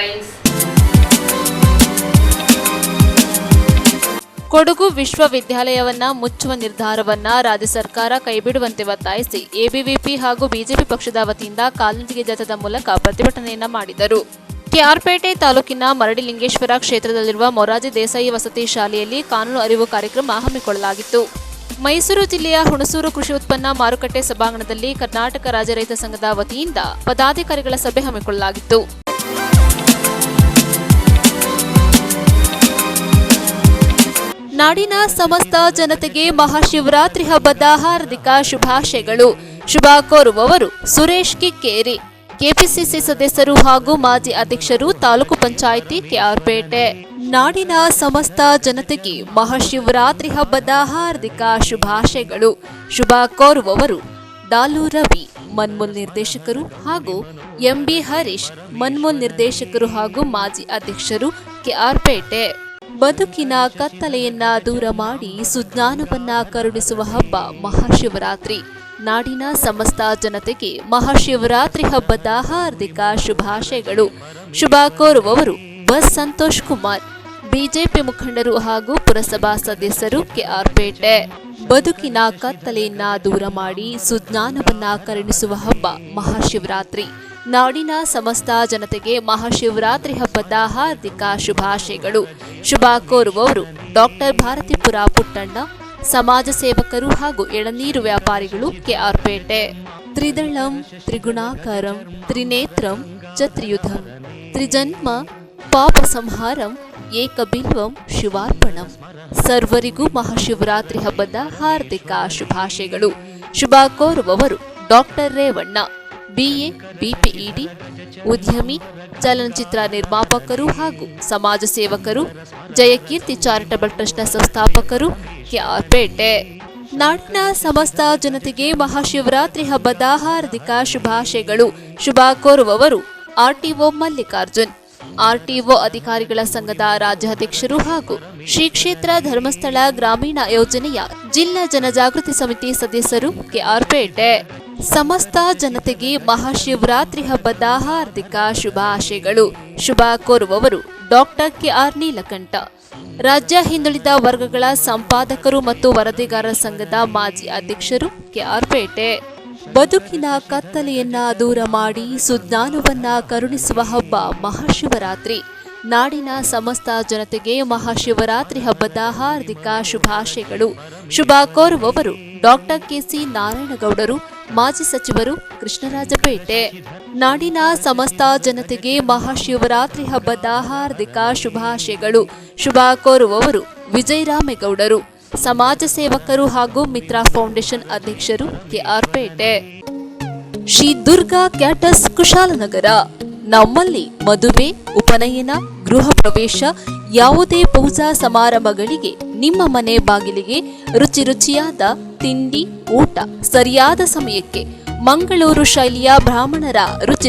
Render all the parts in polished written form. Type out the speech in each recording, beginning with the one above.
Headlines. Kodagu ವಿಶ್ವವಿದ್ಯಾಲಯವನ್ನ ಮುಚ್ಚುವ ನಿರ್ಧಾರವನ್ನ ರಾಜ್ಯ ಸರ್ಕಾರ ಕೈಬಿಡುವಂತೆ ಒತ್ತಾಯಿಸಿ ಎಬಿವಿಪಿ ಹಾಗೂ ಬಿಜೆಪಿ ಪಕ್ಷದ ವತಿಯಿಂದ ಕಾಲ್ನಡಿಗೆ ಜಾಥಾದ ಮೂಲಕ ಪ್ರತಿಭಟನೆಯನ್ನ ಮಾಡಿದರು. ಕೆಆರ್ಪೇಟೆ ತಾಲೂಕಿನ ಮರಡಿಲಿಂಗೇಶ್ವರ ಕ್ಷೇತ್ರದಲ್ಲಿರುವ ಮೊರಾರ್ಜಿ ದೇಸಾಯಿ ವಸತಿ ಶಾಲೆಯಲ್ಲಿ ಕಾನೂನು ಅರಿವು ಕಾರ್ಯಕ್ರಮ ಹಮ್ಮಿಕೊಳ್ಳಲಾಗಿತ್ತು. ಮೈಸೂರು ಜಿಲ್ಲೆಯ ಹುಣಸೂರು ಕೃಷಿ ಉತ್ಪನ್ನ ಮಾರುಕಟ್ಟೆ ಸಭಾಂಗಣದಲ್ಲಿ ಕರ್ನಾಟಕ ರಾಜ್ಯ ರೈತ ಸಂಘದ ವತಿಯಿಂದ ಪದಾಧಿಕಾರಿಗಳ ಸಭೆ ಹಮ್ಮಿಕೊಳ್ಳಲಾಗಿತ್ತು. ನಾಡಿನ ಸಮಸ್ತ ಜನತೆಗೆ ಮಹಾಶಿವರಾತ್ರಿ ಹಬ್ಬದ ಹಾರ್ದಿಕ ಶುಭಾಶಯಗಳು. ಶುಭ ಕೋರುವವರು ಸುರೇಶ್ ಕಿಕ್ಕೇರಿ, ಕೆಪಿಸಿಸಿ ಸದಸ್ಯರು ಹಾಗೂ ಮಾಜಿ ಅಧ್ಯಕ್ಷರು, ತಾಲೂಕು ಪಂಚಾಯಿತಿ ಕೆಆರ್ಪೇಟೆ. ನಾಡಿನ ಸಮಸ್ತ ಜನತೆಗೆ ಮಹಾಶಿವರಾತ್ರಿ ಹಬ್ಬದ ಹಾರ್ದಿಕ ಶುಭಾಶಯಗಳು. ಶುಭ ಕೋರುವವರು ಡಾಲು ರವಿ, ಮನ್ಮೂಲ್ ನಿರ್ದೇಶಕರು, ಹಾಗೂ ಎಂಬಿ ಹರೀಶ್, ಮನ್ಮೂಲ್ ನಿರ್ದೇಶಕರು ಹಾಗೂ ಮಾಜಿ ಅಧ್ಯಕ್ಷರು, ಕೆಆರ್ಪೇಟೆ. ಬದುಕಿನ ಕತ್ತಲೆಯನ್ನ ದೂರ ಮಾಡಿ ಸುಜ್ಞಾನವನ್ನ ಕರುಣಿಸುವ ಹಬ್ಬ ಮಹಾಶಿವರಾತ್ರಿ. ನಾಡಿನ ಸಮಸ್ತ ಜನತೆಗೆ ಮಹಾಶಿವರಾತ್ರಿ ಹಬ್ಬದ ಹಾರ್ದಿಕ ಶುಭಾಶಯಗಳು. ಶುಭ ಕೋರುವವರು ಬಸ್ ಸಂತೋಷ್ ಕುಮಾರ್, ಬಿಜೆಪಿ ಮುಖಂಡರು ಹಾಗೂ ಪುರಸಭಾ ಸದಸ್ಯರು, ಕೆಆರ್ಪೇಟೆ. ಬದುಕಿನ ಕತ್ತಲೆಯನ್ನ ದೂರ ಮಾಡಿ ಸುಜ್ಞಾನವನ್ನ ಕರುಣಿಸುವ ಹಬ್ಬ ಮಹಾಶಿವರಾತ್ರಿ. ನಾಡಿನ ಸಮಸ್ತ ಜನತೆಗೆ ಮಹಾಶಿವರಾತ್ರಿ ಹಬ್ಬದ ಹಾರ್ದಿಕ ಶುಭಾಶಯಗಳು. ಶುಭ ಕೋರುವವರು ಡಾಕ್ಟರ್ ಭಾರತಿಪುರ ಪುಟ್ಟಣ್ಣ, ಸಮಾಜ ಸೇವಕರು ಹಾಗೂ ಎಳನೀರು ವ್ಯಾಪಾರಿಗಳು, ಕೆಆರ್ಪೇಟೆ. ತ್ರಿದಳಂ ತ್ರಿಗುಣಾಕಾರಂ ತ್ರಿನೇತ್ರಂ ಚತ್ರಿಯುಧಂ ತ್ರಿಜನ್ಮ ಪಾಪ ಸಂಹಾರಂ ಏಕಬಿಲ್ವಂ ಶಿವಾರ್ಪಣಂ. ಸರ್ವರಿಗೂ ಮಹಾಶಿವರಾತ್ರಿ ಹಬ್ಬದ ಹಾರ್ದಿಕ ಶುಭಾಶಯಗಳು. ಶುಭ ಕೋರುವವರು ಡಾಕ್ಟರ್ ರೇವಣ್ಣ, ಬಿಎ ಬಿಪಿಇಡಿ, ಉದ್ಯಮಿ, ಚಲನಚಿತ್ರ ನಿರ್ಮಾಪಕರು ಹಾಗೂ ಸಮಾಜ ಸೇವಕರು, ಜಯಕೀರ್ತಿ ಚಾರಿಟಬಲ್ ಟ್ರಸ್ಟ್ನ ಸಂಸ್ಥಾಪಕರು, ಕೆಆರ್ಪೇಟೆ. ನಾಡಿನ ಸಮಸ್ತ ಜನತೆಗೆ ಮಹಾಶಿವರಾತ್ರಿ ಹಬ್ಬದ ಹಾರ್ದಿಕ ಶುಭಾಶಯಗಳು. ಶುಭ ಕೋರುವವರು ಆರ್ಟಿಒ ಮಲ್ಲಿಕಾರ್ಜುನ್, ಆರ್ಟಿಒ ಅಧಿಕಾರಿಗಳ ಸಂಘದ ರಾಜ್ಯಾಧ್ಯಕ್ಷರು ಹಾಗೂ ಶ್ರೀ ಕ್ಷೇತ್ರ ಧರ್ಮಸ್ಥಳ ಗ್ರಾಮೀಣ ಯೋಜನೆಯ ಜಿಲ್ಲಾ ಜನಜಾಗೃತಿ ಸಮಿತಿ ಸದಸ್ಯರು, ಕೆಆರ್ಪೇಟೆ. ಸಮಸ್ತ ಜನತೆಗೆ ಮಹಾಶಿವರಾತ್ರಿ ಹಬ್ಬದ ಹಾರ್ದಿಕ ಶುಭಾಶಯಗಳು. ಶುಭ ಕೋರುವವರು ಡಾಕ್ಟರ್ ಕೆಆರ್ ನೀಲಕಂಠ, ರಾಜ್ಯ ಹಿಂದುಳಿದ ವರ್ಗಗಳ ಸಂಪಾದಕರು ಮತ್ತು ವರದಿಗಾರರ ಸಂಘದ ಮಾಜಿ ಅಧ್ಯಕ್ಷರು, ಕೆಆರ್ಪೇಟೆ. ಬದುಕಿನ ಕತ್ತಲೆಯನ್ನ ದೂರ ಮಾಡಿ ಸುಜ್ಞಾನವನ್ನ ಕರುಣಿಸುವ ಹಬ್ಬ ಮಹಾಶಿವರಾತ್ರಿ. ನಾಡಿನ ಸಮಸ್ತ ಜನತೆಗೆ ಮಹಾಶಿವರಾತ್ರಿ ಹಬ್ಬದ ಹಾರ್ದಿಕ ಶುಭಾಶಯಗಳು. ಶುಭ ಕೋರುವವರು ಡಾಕ್ಟರ್ ಕೆಸಿ ನಾರಾಯಣಗೌಡರು, ಮಾಜಿ ಸಚಿವರು, ಕೃಷ್ಣರಾಜಪೇಟೆ. ನಾಡಿನ ಸಮಸ್ತ ಜನತೆಗೆ ಮಹಾಶಿವರಾತ್ರಿ ಹಬ್ಬದ ಹಾರ್ದಿಕ ಶುಭಾಶಯಗಳು. ಶುಭ ಕೋರುವವರು ವಿಜಯರಾಮೇಗೌಡರು, ಸಮಾಜ ಸೇವಕರು ಹಾಗೂ ಮಿತ್ರ ಫೌಂಡೇಶನ್ ಅಧ್ಯಕ್ಷರು, ಕೆಆರ್ಪೇಟೆ. ಶ್ರೀ ದುರ್ಗಾ ಕ್ಯಾಟರ್ಸ್ ಕುಶಾಲನಗರ. ನಮ್ಮಲ್ಲಿ ಮದುವೆ, ಉಪನಯನ, ಗೃಹ ಪ್ರವೇಶ, ಯಾವುದೇ ಪೂಜಾ ಸಮಾರಂಭಗಳಿಗೆ ನಿಮ್ಮ ಮನೆ ಬಾಗಿಲಿಗೆ ರುಚಿಯಾದ ತಿಂಡಿ, ಊಟ ಸರಿಯಾದ ಸಮಯಕ್ಕೆ ಮಂಗಳೂರು ಶೈಲಿಯ ಬ್ರಾಹ್ಮಣರ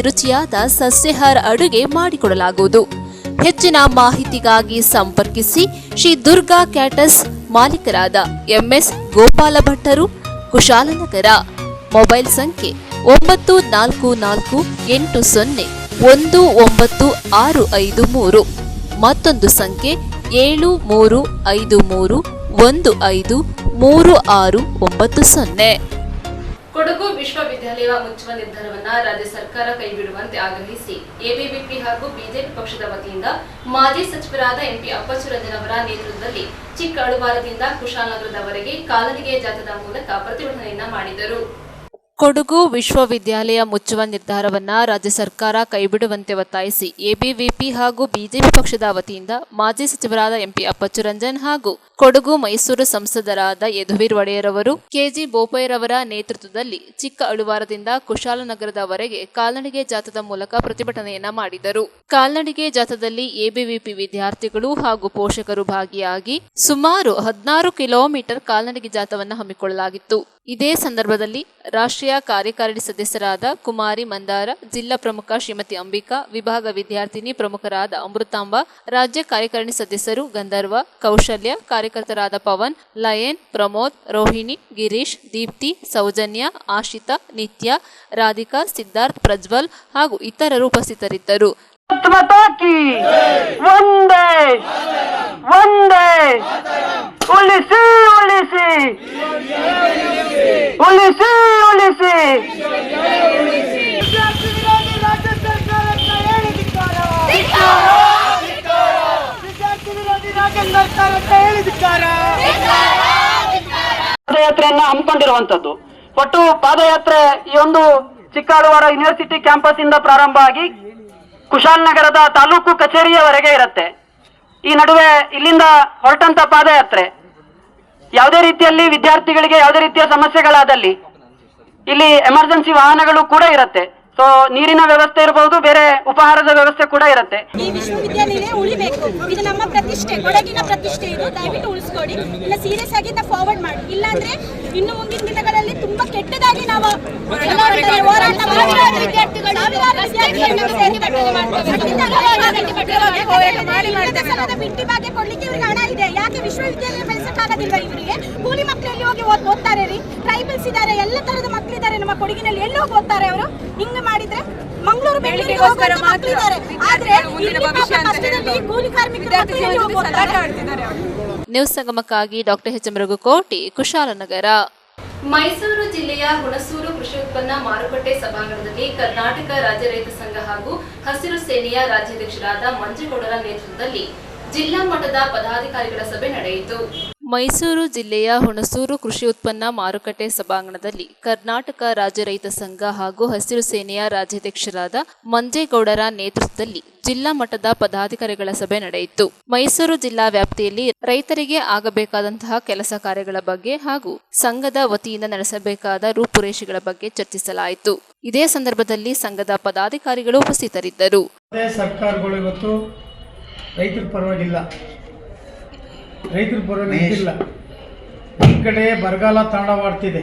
ರುಚಿಯಾದ ಸಸ್ಯಾಹಾರ ಅಡುಗೆ ಮಾಡಿಕೊಡಲಾಗುವುದು. ಹೆಚ್ಚಿನ ಮಾಹಿತಿಗಾಗಿ ಸಂಪರ್ಕಿಸಿ ಶ್ರೀ ದುರ್ಗಾ ಕ್ಯಾಟರ್ಸ್ ಮಾಲೀಕರಾದ ಎಂಎಸ್ ಗೋಪಾಲ ಭಟ್ಟರು, ಕುಶಾಲನಗರ. ಮೊಬೈಲ್ ಸಂಖ್ಯೆ 9448019653, ಮತ್ತೊಂದು ಸಂಖ್ಯೆ 7353153690. ಕೊಡಗು ವಿಶ್ವವಿದ್ಯಾಲಯ ಮುಚ್ಚುವ ನಿರ್ಧಾರವನ್ನ ರಾಜ್ಯ ಸರ್ಕಾರ ಕೈಬಿಡುವಂತೆ ಆಗ್ರಹಿಸಿ ಎಬಿವಿಪಿ ಹಾಗೂ ಬಿಜೆಪಿ ಪಕ್ಷದ ವತಿಯಿಂದ ಮಾಜಿ ಸಚಿವರಾದ ಎಂಪಿ ಅಪ್ಪಚ್ಚು ರಂಜನ್ ಅವರ ನೇತೃತ್ವದಲ್ಲಿ ಚಿಕ್ಕ ಅಳುವಾರದಿಂದ ಕುಶಾಲನಗರದವರೆಗೆ ಕಾಲ್ನಡಿಗೆ ಜಾಥಾದ ಮೂಲಕ ಪ್ರತಿಭಟನೆಯನ್ನ ಮಾಡಿದರು. ಕೊಡಗು ವಿಶ್ವವಿದ್ಯಾಲಯ ಮುಚ್ಚುವ ನಿರ್ಧಾರವನ್ನ ರಾಜ್ಯ ಸರ್ಕಾರ ಕೈಬಿಡುವಂತೆ ಒತ್ತಾಯಿಸಿ ಎಬಿವಿಪಿ ಹಾಗೂ ಬಿಜೆಪಿ ಪಕ್ಷದ ವತಿಯಿಂದ ಮಾಜಿ ಸಚಿವರಾದ ಎಂಪಿ ಅಪ್ಪಚ್ಚು ರಂಜನ್ ಹಾಗೂ ಕೊಡಗು ಮೈಸೂರು ಸಂಸದರಾದ ಯದುವೀರ್ ಒಡೆಯರ್ ಅವರು, ಕೆಜಿ ಬೋಪಯ್ಯರವರ ನೇತೃತ್ವದಲ್ಲಿ ಚಿಕ್ಕ ಅಳುವಾರದಿಂದ ಕುಶಾಲನಗರದವರೆಗೆ ಕಾಲ್ನಡಿಗೆ ಜಾಥಾದ ಮೂಲಕ ಪ್ರತಿಭಟನೆಯನ್ನ ಮಾಡಿದರು. ಕಾಲ್ನಡಿಗೆ ಜಾಥಾದಲ್ಲಿ ಎಬಿವಿಪಿ ವಿದ್ಯಾರ್ಥಿಗಳು ಹಾಗೂ ಪೋಷಕರು ಭಾಗಿಯಾಗಿ ಸುಮಾರು 16 ಕಿಲೋಮೀಟರ್ ಕಾಲ್ನಡಿಗೆ ಜಾಥಾವನ್ನು ಹಮ್ಮಿಕೊಳ್ಳಲಾಗಿತ್ತು. ಇದೇ ಸಂದರ್ಭದಲ್ಲಿ ರಾಷ್ಟ್ರೀಯ ಕಾರ್ಯಕಾರಿಣಿ ಸದಸ್ಯರಾದ ಕುಮಾರಿ ಮಂದಾರ, ಜಿಲ್ಲಾ ಪ್ರಮುಖ ಶ್ರೀಮತಿ ಅಂಬಿಕಾ, ವಿಭಾಗ ವಿದ್ಯಾರ್ಥಿನಿ ಪ್ರಮುಖರಾದ ಅಮೃತಾಂಬ, ರಾಜ್ಯ ಕಾರ್ಯಕಾರಿಣಿ ಸದಸ್ಯರು ಗಂಧರ್ವ, ಕೌಶಲ್ಯ, ಕಾರ್ಯಕರ್ತರಾದ ಪವನ್, ಲಯನ್, ಪ್ರಮೋದ್, ರೋಹಿಣಿ, ಗಿರೀಶ್, ದೀಪ್ತಿ, ಸೌಜನ್ಯ, ಆಶಿತಾ, ನಿತ್ಯ, ರಾಧಿಕಾ, ಸಿದ್ಧಾರ್ಥ್, ಪ್ರಜ್ವಲ್ ಹಾಗೂ ಇತರರು ಉಪಸ್ಥಿತರಿದ್ದರು. ಮಾತಾ ಕಿ ವಂದೇ ವಂದೇ ಉಳಿಸಿ ಉಳಿಸಿ ಉಳಿಸಿ ಉಳಿಸಿ ಪಾದಯಾತ್ರೆಯನ್ನ ಹಮ್ಮಿಕೊಂಡಿರುವಂತದ್ದು. ಒಟ್ಟು ಪಾದಯಾತ್ರೆ ಈ ಒಂದು ಚಿಕ್ಕಾಡವಾಡ ಯೂನಿವರ್ಸಿಟಿ ಕ್ಯಾಂಪಸ್ ಇಂದ ಪ್ರಾರಂಭ ಆಗಿ ಕುಶಾಲನಗರದ ತಾಲೂಕು ಕಚೇರಿಯವರೆಗೆ ಇರುತ್ತೆ. ಈ ನಡುವೆ ಇಲ್ಲಿಂದ ಹೊರಟಂತ ಪಾದಯಾತ್ರೆ ಯಾವುದೇ ರೀತಿಯಲ್ಲಿ ವಿದ್ಯಾರ್ಥಿಗಳಿಗೆ ಯಾವುದೇ ರೀತಿಯ ಸಮಸ್ಯೆಗಳಾದಲ್ಲಿ ಇಲ್ಲಿ ಎಮರ್ಜೆನ್ಸಿ ವಾಹನಗಳು ಕೂಡ ಇರುತ್ತೆ. ಸೊ ನೀರಿನ ವ್ಯವಸ್ಥೆ ಇರಬಹುದು, ಬೇರೆ ಉಪಹಾರದ ವ್ಯವಸ್ಥೆ ಕೂಡ ಇರುತ್ತೆ. ಈ ವಿಶ್ವವಿದ್ಯಾನಿಲಯ ಉಳಿಬೇಕು, ಇದು ನಮ್ಮ ಪ್ರತಿಷ್ಠೆ, ಕೊಡಗಿನ ಪ್ರತಿಷ್ಠೆ. ಇದು ದಯವಿಟ್ಟು ಉಳಿಸ್ಕೊಡಿ, ಇಲ್ಲ ಸೀರಿಯಸ್ ಆಗಿ ಫಾರ್ವರ್ಡ್ ಮಾಡಿ. ಇಲ್ಲಾಂದ್ರೆ ಇನ್ನು ಮುಂದಿನ ದಿನಗಳಲ್ಲಿ ತುಂಬಾ ಕೆಟ್ಟದಾಗಿ ನಾವು ಹೋರಾಟ ಬಿಟ್ಟಿ ಭಾಗ್ಯ ಕೊಡ್ಲಿಕ್ಕೆ ಇವ್ರಿಗೆ ಹಣ ಇದೆ. ಯಾಕೆ ವಿಶ್ವವಿದ್ಯಾಲಯ ಬೆಳೆಸಕ್ಕಾಗೋದಿಲ್ಲ? ಇವರಿಗೆ ಕೂಲಿ ಮಕ್ಕಳಲ್ಲಿ ಹೋಗಿ ಓದ್ತಾರೆ ರೀ, ಟ್ರೈಬಲ್ಸ್ ಇದ್ದಾರೆ, ಎಲ್ಲ ತರದ ಮಕ್ಕಳಿದ್ದಾರೆ ನಮ್ಮ ಕೊಡಗಿನಲ್ಲಿ. ಎಲ್ಲಿ ಹೋಗಿ ಓದ್ತಾರೆ ಅವರು? ಹಿಂಗ ಮಾಡಿದ್ರೆ ಮಂಗಳೂರು ಬೆಂಗಳೂರಿಗೋಸ್ಕರ ಮಾತಾಡ್ತಾರೆ, ಆದ್ರೆ ಕೂಲಿ ಕಾರ್ಮಿಕರು. ನ್ಯೂಸ್ ಸಂಗಮಕ್ಕಾಗಿ doctor H M Raghukoti, Kushalnagar. Mysuru ಜಿಲ್ಲೆಯ ಹುಣಸೂರು ಕೃಷಿ ಉತ್ಪನ್ನ ಮಾರುಕಟ್ಟೆ ಸಭಾಂಗಣದಲ್ಲಿ ಕರ್ನಾಟಕ ರಾಜ್ಯ ರೈತ ಸಂಘ ಹಾಗೂ ಹಸಿರು ಸೇನೆಯ ರಾಜ್ಯಾಧ್ಯಕ್ಷರಾದ ಮಂಜೇಗೌಡರ ನೇತೃತ್ವದಲ್ಲಿ ಜಿಲ್ಲಾ ಮಟ್ಟದ ಪದಾಧಿಕಾರಿಗಳ ಸಭೆ ನಡೆಯಿತು. ಮೈಸೂರು ಜಿಲ್ಲೆಯ ಹುಣಸೂರು ಕೃಷಿ ಉತ್ಪನ್ನ ಮಾರುಕಟ್ಟೆ ಸಭಾಂಗಣದಲ್ಲಿ ಕರ್ನಾಟಕ ರಾಜ್ಯ ರೈತ ಸಂಘ ಹಾಗೂ ಹಸಿರು ಸೇನೆಯ ರಾಜ್ಯಾಧ್ಯಕ್ಷರಾದ ಮಂಜೇಗೌಡರ ನೇತೃತ್ವದಲ್ಲಿ ಜಿಲ್ಲಾ ಮಟ್ಟದ ಪದಾಧಿಕಾರಿಗಳ ಸಭೆ ನಡೆಯಿತು. ಮೈಸೂರು ಜಿಲ್ಲಾ ವ್ಯಾಪ್ತಿಯಲ್ಲಿ ರೈತರಿಗೆ ಆಗಬೇಕಾದಂತಹ ಕೆಲಸ ಕಾರ್ಯಗಳ ಬಗ್ಗೆ ಹಾಗೂ ಸಂಘದ ವತಿಯಿಂದ ನಡೆಸಬೇಕಾದ ರೂಪುರೇಷೆಗಳ ಬಗ್ಗೆ ಚರ್ಚಿಸಲಾಯಿತು. ಇದೇ ಸಂದರ್ಭದಲ್ಲಿ ಸಂಘದ ಪದಾಧಿಕಾರಿಗಳು ಉಪಸ್ಥಿತರಿದ್ದರು. ಸರ್ಕಾರಗಳು ಇವತ್ತು ರೈತರ ಪರವಾಗಿಲ್ಲ, ರೈತರ ಪರವಾಗಿ ನಿಂತಿಲ್ಲ. ಒಂದು ಕಡೆ ಬರಗಾಲ ತಾಂಡವಾಡ್ತಿದೆ,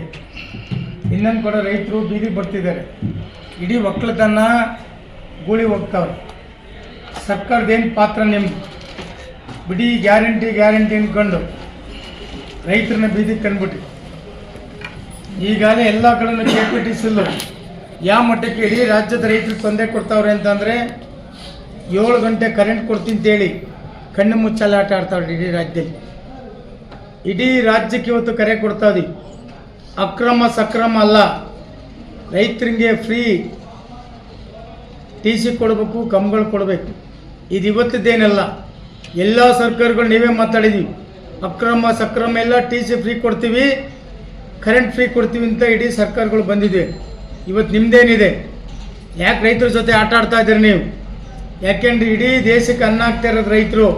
ಇನ್ನೊಂದು ಕಡೆ ರೈತರು ಬೀದಿ ಬರ್ತಿದ್ದಾರೆ. ಇಡೀ ಒಕ್ಕಲತನ ಗೂಳಿ ಹೋಗ್ತಾವೆ. ಸರ್ಕಾರದೇನು ಪಾತ್ರ ನಿಮ್ಮದು? ಬಿಡಿ ಗ್ಯಾರಂಟಿ ಅಂದ್ಕೊಂಡು ರೈತರನ್ನ ಬೀದಿಗೆ ತಂದ್ಬಿಟ್ಟು ಈಗಾಗಲೇ ಎಲ್ಲ ಕಡೆನೂ KPTCಲು ಯಾವ ಮಟ್ಟಕ್ಕೆ ಇಡೀ ರಾಜ್ಯದ ರೈತರಿಗೆ ತೊಂದರೆ ಕೊಡ್ತಾವ್ರೆ ಅಂತಂದರೆ 7 ಗಂಟೆ ಕರೆಂಟ್ ಕೊಡ್ತೀನಿ ಅಂತೇಳಿ ಕಣ್ಣು ಮುಚ್ಚಾಲೆ ಆಟ ಆಡ್ತಾವ್ರಿ ಇಡೀ ರಾಜ್ಯದಲ್ಲಿ. ಇಡೀ ರಾಜ್ಯಕ್ಕೆ ಇವತ್ತು ಕರೆ ಕೊಡ್ತಾವ್ರಿ. ಅಕ್ರಮ ಸಕ್ರಮ ಅಲ್ಲ, ರೈತರಿಗೆ ಫ್ರೀ TC ಕೊಡಬೇಕು, ಕಂಬಗಳು ಕೊಡಬೇಕು. ಇದು ಇವತ್ತದ್ದೇನಲ್ಲ, ಎಲ್ಲ ಸರ್ಕಾರಗಳು ನೀವೇ ಮಾತಾಡಿದ್ದೀವಿ. ಅಕ್ರಮ ಸಕ್ರಮ ಎಲ್ಲ TC ಫ್ರೀ ಕೊಡ್ತೀವಿ, ಕರೆಂಟ್ ಫ್ರೀ ಕೊಡ್ತೀವಿ ಅಂತ ಇಡೀ ಸರ್ಕಾರಗಳು ಬಂದಿದೆ. ಇವತ್ತು ನಿಮ್ಮದೇನಿದೆ? ಯಾಕೆ ರೈತರ ಜೊತೆ ಆಟ ಆಡ್ತಾ ಇದ್ದೀರಿ ನೀವು? ಯಾಕೆಂದ್ರೆ ಇಡೀ ದೇಶಕ್ಕೆ ಅನ್ನ ಆಗ್ತಾ ಇರೋದು ರೈತರು.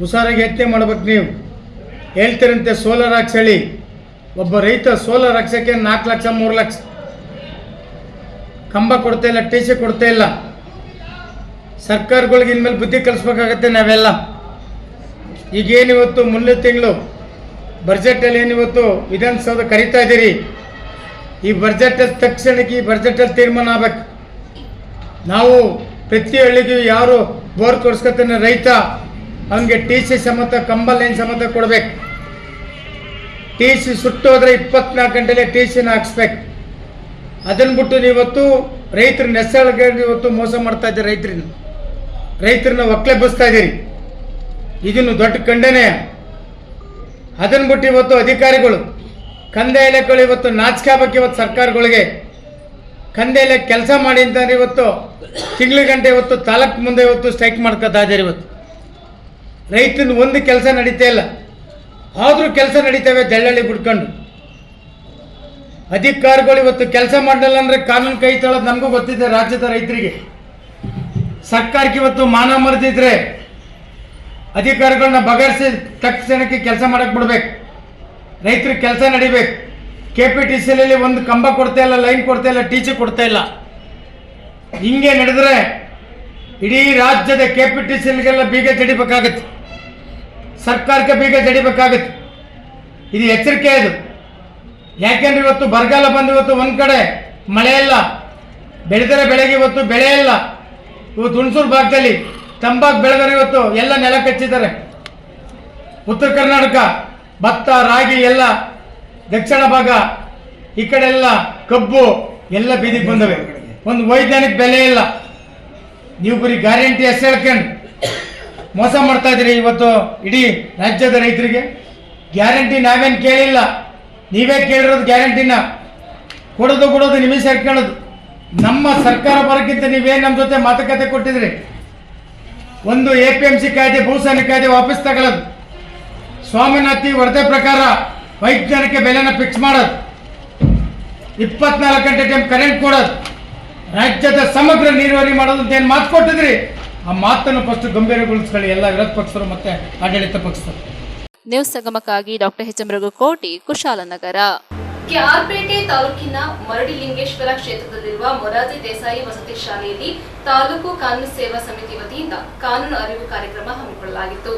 ಹುಷಾರಾಗಿ ಯತ್ನೆ ಮಾಡ್ಬೇಕು. ನೀವು ಹೇಳ್ತೀರಂತೆ ಸೋಲಾರ್ ಹಾಕ್ಸ್ ಹೇಳಿ. ಒಬ್ಬ ರೈತ ಸೋಲಾರ್ ಹಾಕ್ಸೋಕ್ಕೆ 4 ಲಕ್ಷ 3 ಲಕ್ಷ ಕಂಬ ಕೊಡ್ತಾ ಇಲ್ಲ, TC ಕೊಡ್ತಾ ಇಲ್ಲ. ಸರ್ಕಾರಗಳಿಗೆ ಇನ್ಮೇಲೆ ಬುದ್ಧಿ ಕಲಿಸ್ಬೇಕಾಗತ್ತೆ ನಾವೆಲ್ಲ. ಈಗೇನಿವತ್ತು ಮುಂದಿನ ತಿಂಗಳು ಬಜೆಟಲ್ಲಿ ಏನಿವತ್ತು ವಿಧಾನಸೌಧ ಕರೀತಾ ಇದ್ದೀರಿ, ಈ ಬಜೆಟಲ್ಲಿ ತಕ್ಷಣಕ್ಕೆ ಈ ಬಜೆಟಲ್ಲಿ ತೀರ್ಮಾನ ಆಗ್ಬೇಕು. ನಾವು ಪ್ರತಿ ಹಳ್ಳಿಗೂ ಯಾರು ಬೋರ್ ಕೊಡ್ಸ್ಕೊತಾನೆ ರೈತ, ಅವನಿಗೆ TC ಸಮೇತ ಕಂಬ ಲೈನ್ ಸಮೇತ ಕೊಡ್ಬೇಕು. TC ಸುಟ್ಟೋದ್ರೆ 24 ಗಂಟೆಲೆ TCನ ಹಾಕ್ಸ್ಬೇಕು. ಅದನ್ನು ಬಿಟ್ಟು ನೀವತ್ತು ರೈತರ ನೆಸಳಿಗೆ ಇವತ್ತು ಮೋಸ ಮಾಡ್ತಾ ಇದ್ದೀರಿ. ರೈತರನ್ನ ಒಕ್ಕಲೆ ಬಸ್ತಾ ಇದ್ದೀರಿ. ಇದನ್ನು ದೊಡ್ಡ ಖಂಡನೆ. ಅದನ್ನು ಬಿಟ್ಟು ಇವತ್ತು ಅಧಿಕಾರಿಗಳು ಕಂದಾಯ ಇಲಾಖೆಗಳು ಇವತ್ತು ನಾಚಿಕೆ ಆಗ್ಬೇಕು. ಇವತ್ತು ಸರ್ಕಾರಗಳಿಗೆ ಕಂದಾಯ ಇಲಾಖೆ ಕೆಲಸ ಮಾಡಿ ಅಂತಂದ್ರೆ ಇವತ್ತು ತಿಂಗಳ ಗಂಟೆ ಇವತ್ತು ತಾಲೂಕು ಮುಂದೆ ಇವತ್ತು ಸ್ಟ್ರೈಕ್ ಮಾಡ್ಕೊತಾ ಇದ್ದಾರೆ. ಇವತ್ತು ರೈತನ ಒಂದು ಕೆಲಸ ನಡೀತಾ ಇಲ್ಲ, ಆದರೂ ಕೆಲಸ ನಡೀತವೆ ದಳ್ಳಳ್ಳಿ ಬಿಡ್ಕೊಂಡು. ಅಧಿಕಾರಿಗಳು ಇವತ್ತು ಕೆಲಸ ಮಾಡಲಿಲ್ಲ ಅಂದರೆ ಕಾನೂನು ಕೈ ತೊಳೋದು ನಮಗೂ ಗೊತ್ತಿದೆ. ರಾಜ್ಯದ ರೈತರಿಗೆ ಸರ್ಕಾರಕ್ಕೆ ಇವತ್ತು ಮಾನ ಮರೆದಿದ್ರೆ ಅಧಿಕಾರಿಗಳನ್ನ ಬಗೆಹರಿಸಿ ತಕ್ಷಣಕ್ಕೆ ಕೆಲಸ ಮಾಡಕ್ಕೆ ಬಿಡ್ಬೇಕು. ರೈತರಿಗೆ ಕೆಲಸ ನಡಿಬೇಕು. KPTCಯಲ್ಲಿ ಒಂದು ಕಂಬ ಕೊಡ್ತಾ ಇಲ್ಲ, ಲೈನ್ ಕೊಡ್ತಾ ಇಲ್ಲ, TC ಕೊಡ್ತಾ ಇಲ್ಲ. ಹಿಂಗೆ ನಡೆದ್ರೆ ಇಡೀ ರಾಜ್ಯದ KPTCಗಳಿಗೆಲ್ಲ ಬೀಗ ಜಡಿಬೇಕಾಗತ್ತೆ, ಸರ್ಕಾರಕ್ಕೆ ಬೀಗ ಜಡಿಬೇಕಾಗತ್ತೆ. ಇದು ಎಚ್ಚರಿಕೆ. ಇದು ಯಾಕೆಂದ್ರೆ ಇವತ್ತು ಬರಗಾಲ ಬಂದು ಇವತ್ತು ಒಂದು ಕಡೆ ಮಳೆ ಇಲ್ಲ, ಬೆಳೆದರೆ ಬೆಳೆಗೆ ಇವತ್ತು ಬೆಳೆ ಇಲ್ಲ. ಇವತ್ತು ಹುಣಸೂರು ಭಾಗದಲ್ಲಿ ತಂಬಾಕು ಬೆಳೆದರೆ ಇವತ್ತು ಎಲ್ಲ ನೆಲ ಕಚ್ಚಿದ್ದಾರೆ. ಉತ್ತರ ಕರ್ನಾಟಕ ಭತ್ತ ರಾಗಿ ಎಲ್ಲ, ದಕ್ಷಿಣ ಭಾಗ ಈ ಕಡೆ ಎಲ್ಲ ಕಬ್ಬು ಎಲ್ಲ ಬೀದಿಗೆ ಬಂದವೆ. ಒಂದು ವೈಜ್ಞಾನಿಕ ಬೆಲೆ ಇಲ್ಲ. ನೀವು ಬರೀ ಗ್ಯಾರಂಟಿ ಹೆಸರು ಹೇಳ್ಕೊಂಡು ಮೋಸ ಮಾಡ್ತಾ ಇದ್ದೀರಿ ಇವತ್ತು ಇಡೀ ರಾಜ್ಯದ ರೈತರಿಗೆ. ಗ್ಯಾರಂಟಿ ನಾವೇನು ಕೇಳಿಲ್ಲ, ನೀವೇ ಕೇಳಿರೋದು ಗ್ಯಾರಂಟಿನ. ಕೊಡೋದು ನಿಮಗೆ ಸೇರ್ಕೊಳ್ಳೋದು. ನಮ್ಮ ಸರ್ಕಾರ ಬರೋಕ್ಕಿಂತ ನೀವೇನು ನಮ್ಮ ಜೊತೆ ಮಾತುಕತೆ ಕೊಟ್ಟಿದ್ರಿ. ಒಂದು APMC ಕಾಯ್ದೆ, ಭೂಸ್ವಾಮ್ಯ ಕಾಯ್ದೆ ವಾಪಸ್ ತಗೊಳ್ಳೋದು, ಸ್ವಾಮಿನಾಥಿ ವರದಿ ಪ್ರಕಾರ ವೈಜ್ಞಾನಿಕ ಬೆಲೆನ ಫಿಕ್ಸ್ ಮಾಡೋದು, 24 ಗಂಟೆ ಟೈಮ್ ಕರೆಂಟ್ ಕೊಡೋದು, ರಾಜ್ಯದ ಸಮಗ್ರ ನೀರಾವರಿ ಮಾಡೋದು ಅಂತ ಏನು ಮಾತು ಕೊಟ್ಟಿದ್ರಿ, ಆ ಮಾತನ್ನು ಫಸ್ಟ್ ಗಂಭೀರಗೊಳಿಸ್ಕೊಳ್ಳಿ ಎಲ್ಲ ವಿರೋಧ ಪಕ್ಷರು ಮತ್ತೆ ಆಡಳಿತ ಪಕ್ಷರು. ನ್ಯೂಸ್ ಸಂಗಮಕ್ಕಾಗಿ doctor H M Raghukoti, Kushalnagar. KR Pete ತಾಲೂಕಿನ ಮರಡಿಲಿಂಗೇಶ್ವರ ಕ್ಷೇತ್ರದಲ್ಲಿರುವ ಮೊರಾರ್ಜಿ ದೇಸಾಯಿ ವಸತಿ ಶಾಲೆಯಲ್ಲಿ ತಾಲೂಕು ಕಾನೂನು ಸೇವಾ ಸಮಿತಿ ವತಿಯಿಂದ ಕಾನೂನು ಅರಿವು ಕಾರ್ಯಕ್ರಮ ಹಮ್ಮಿಕೊಳ್ಳಲಾಗಿತ್ತು.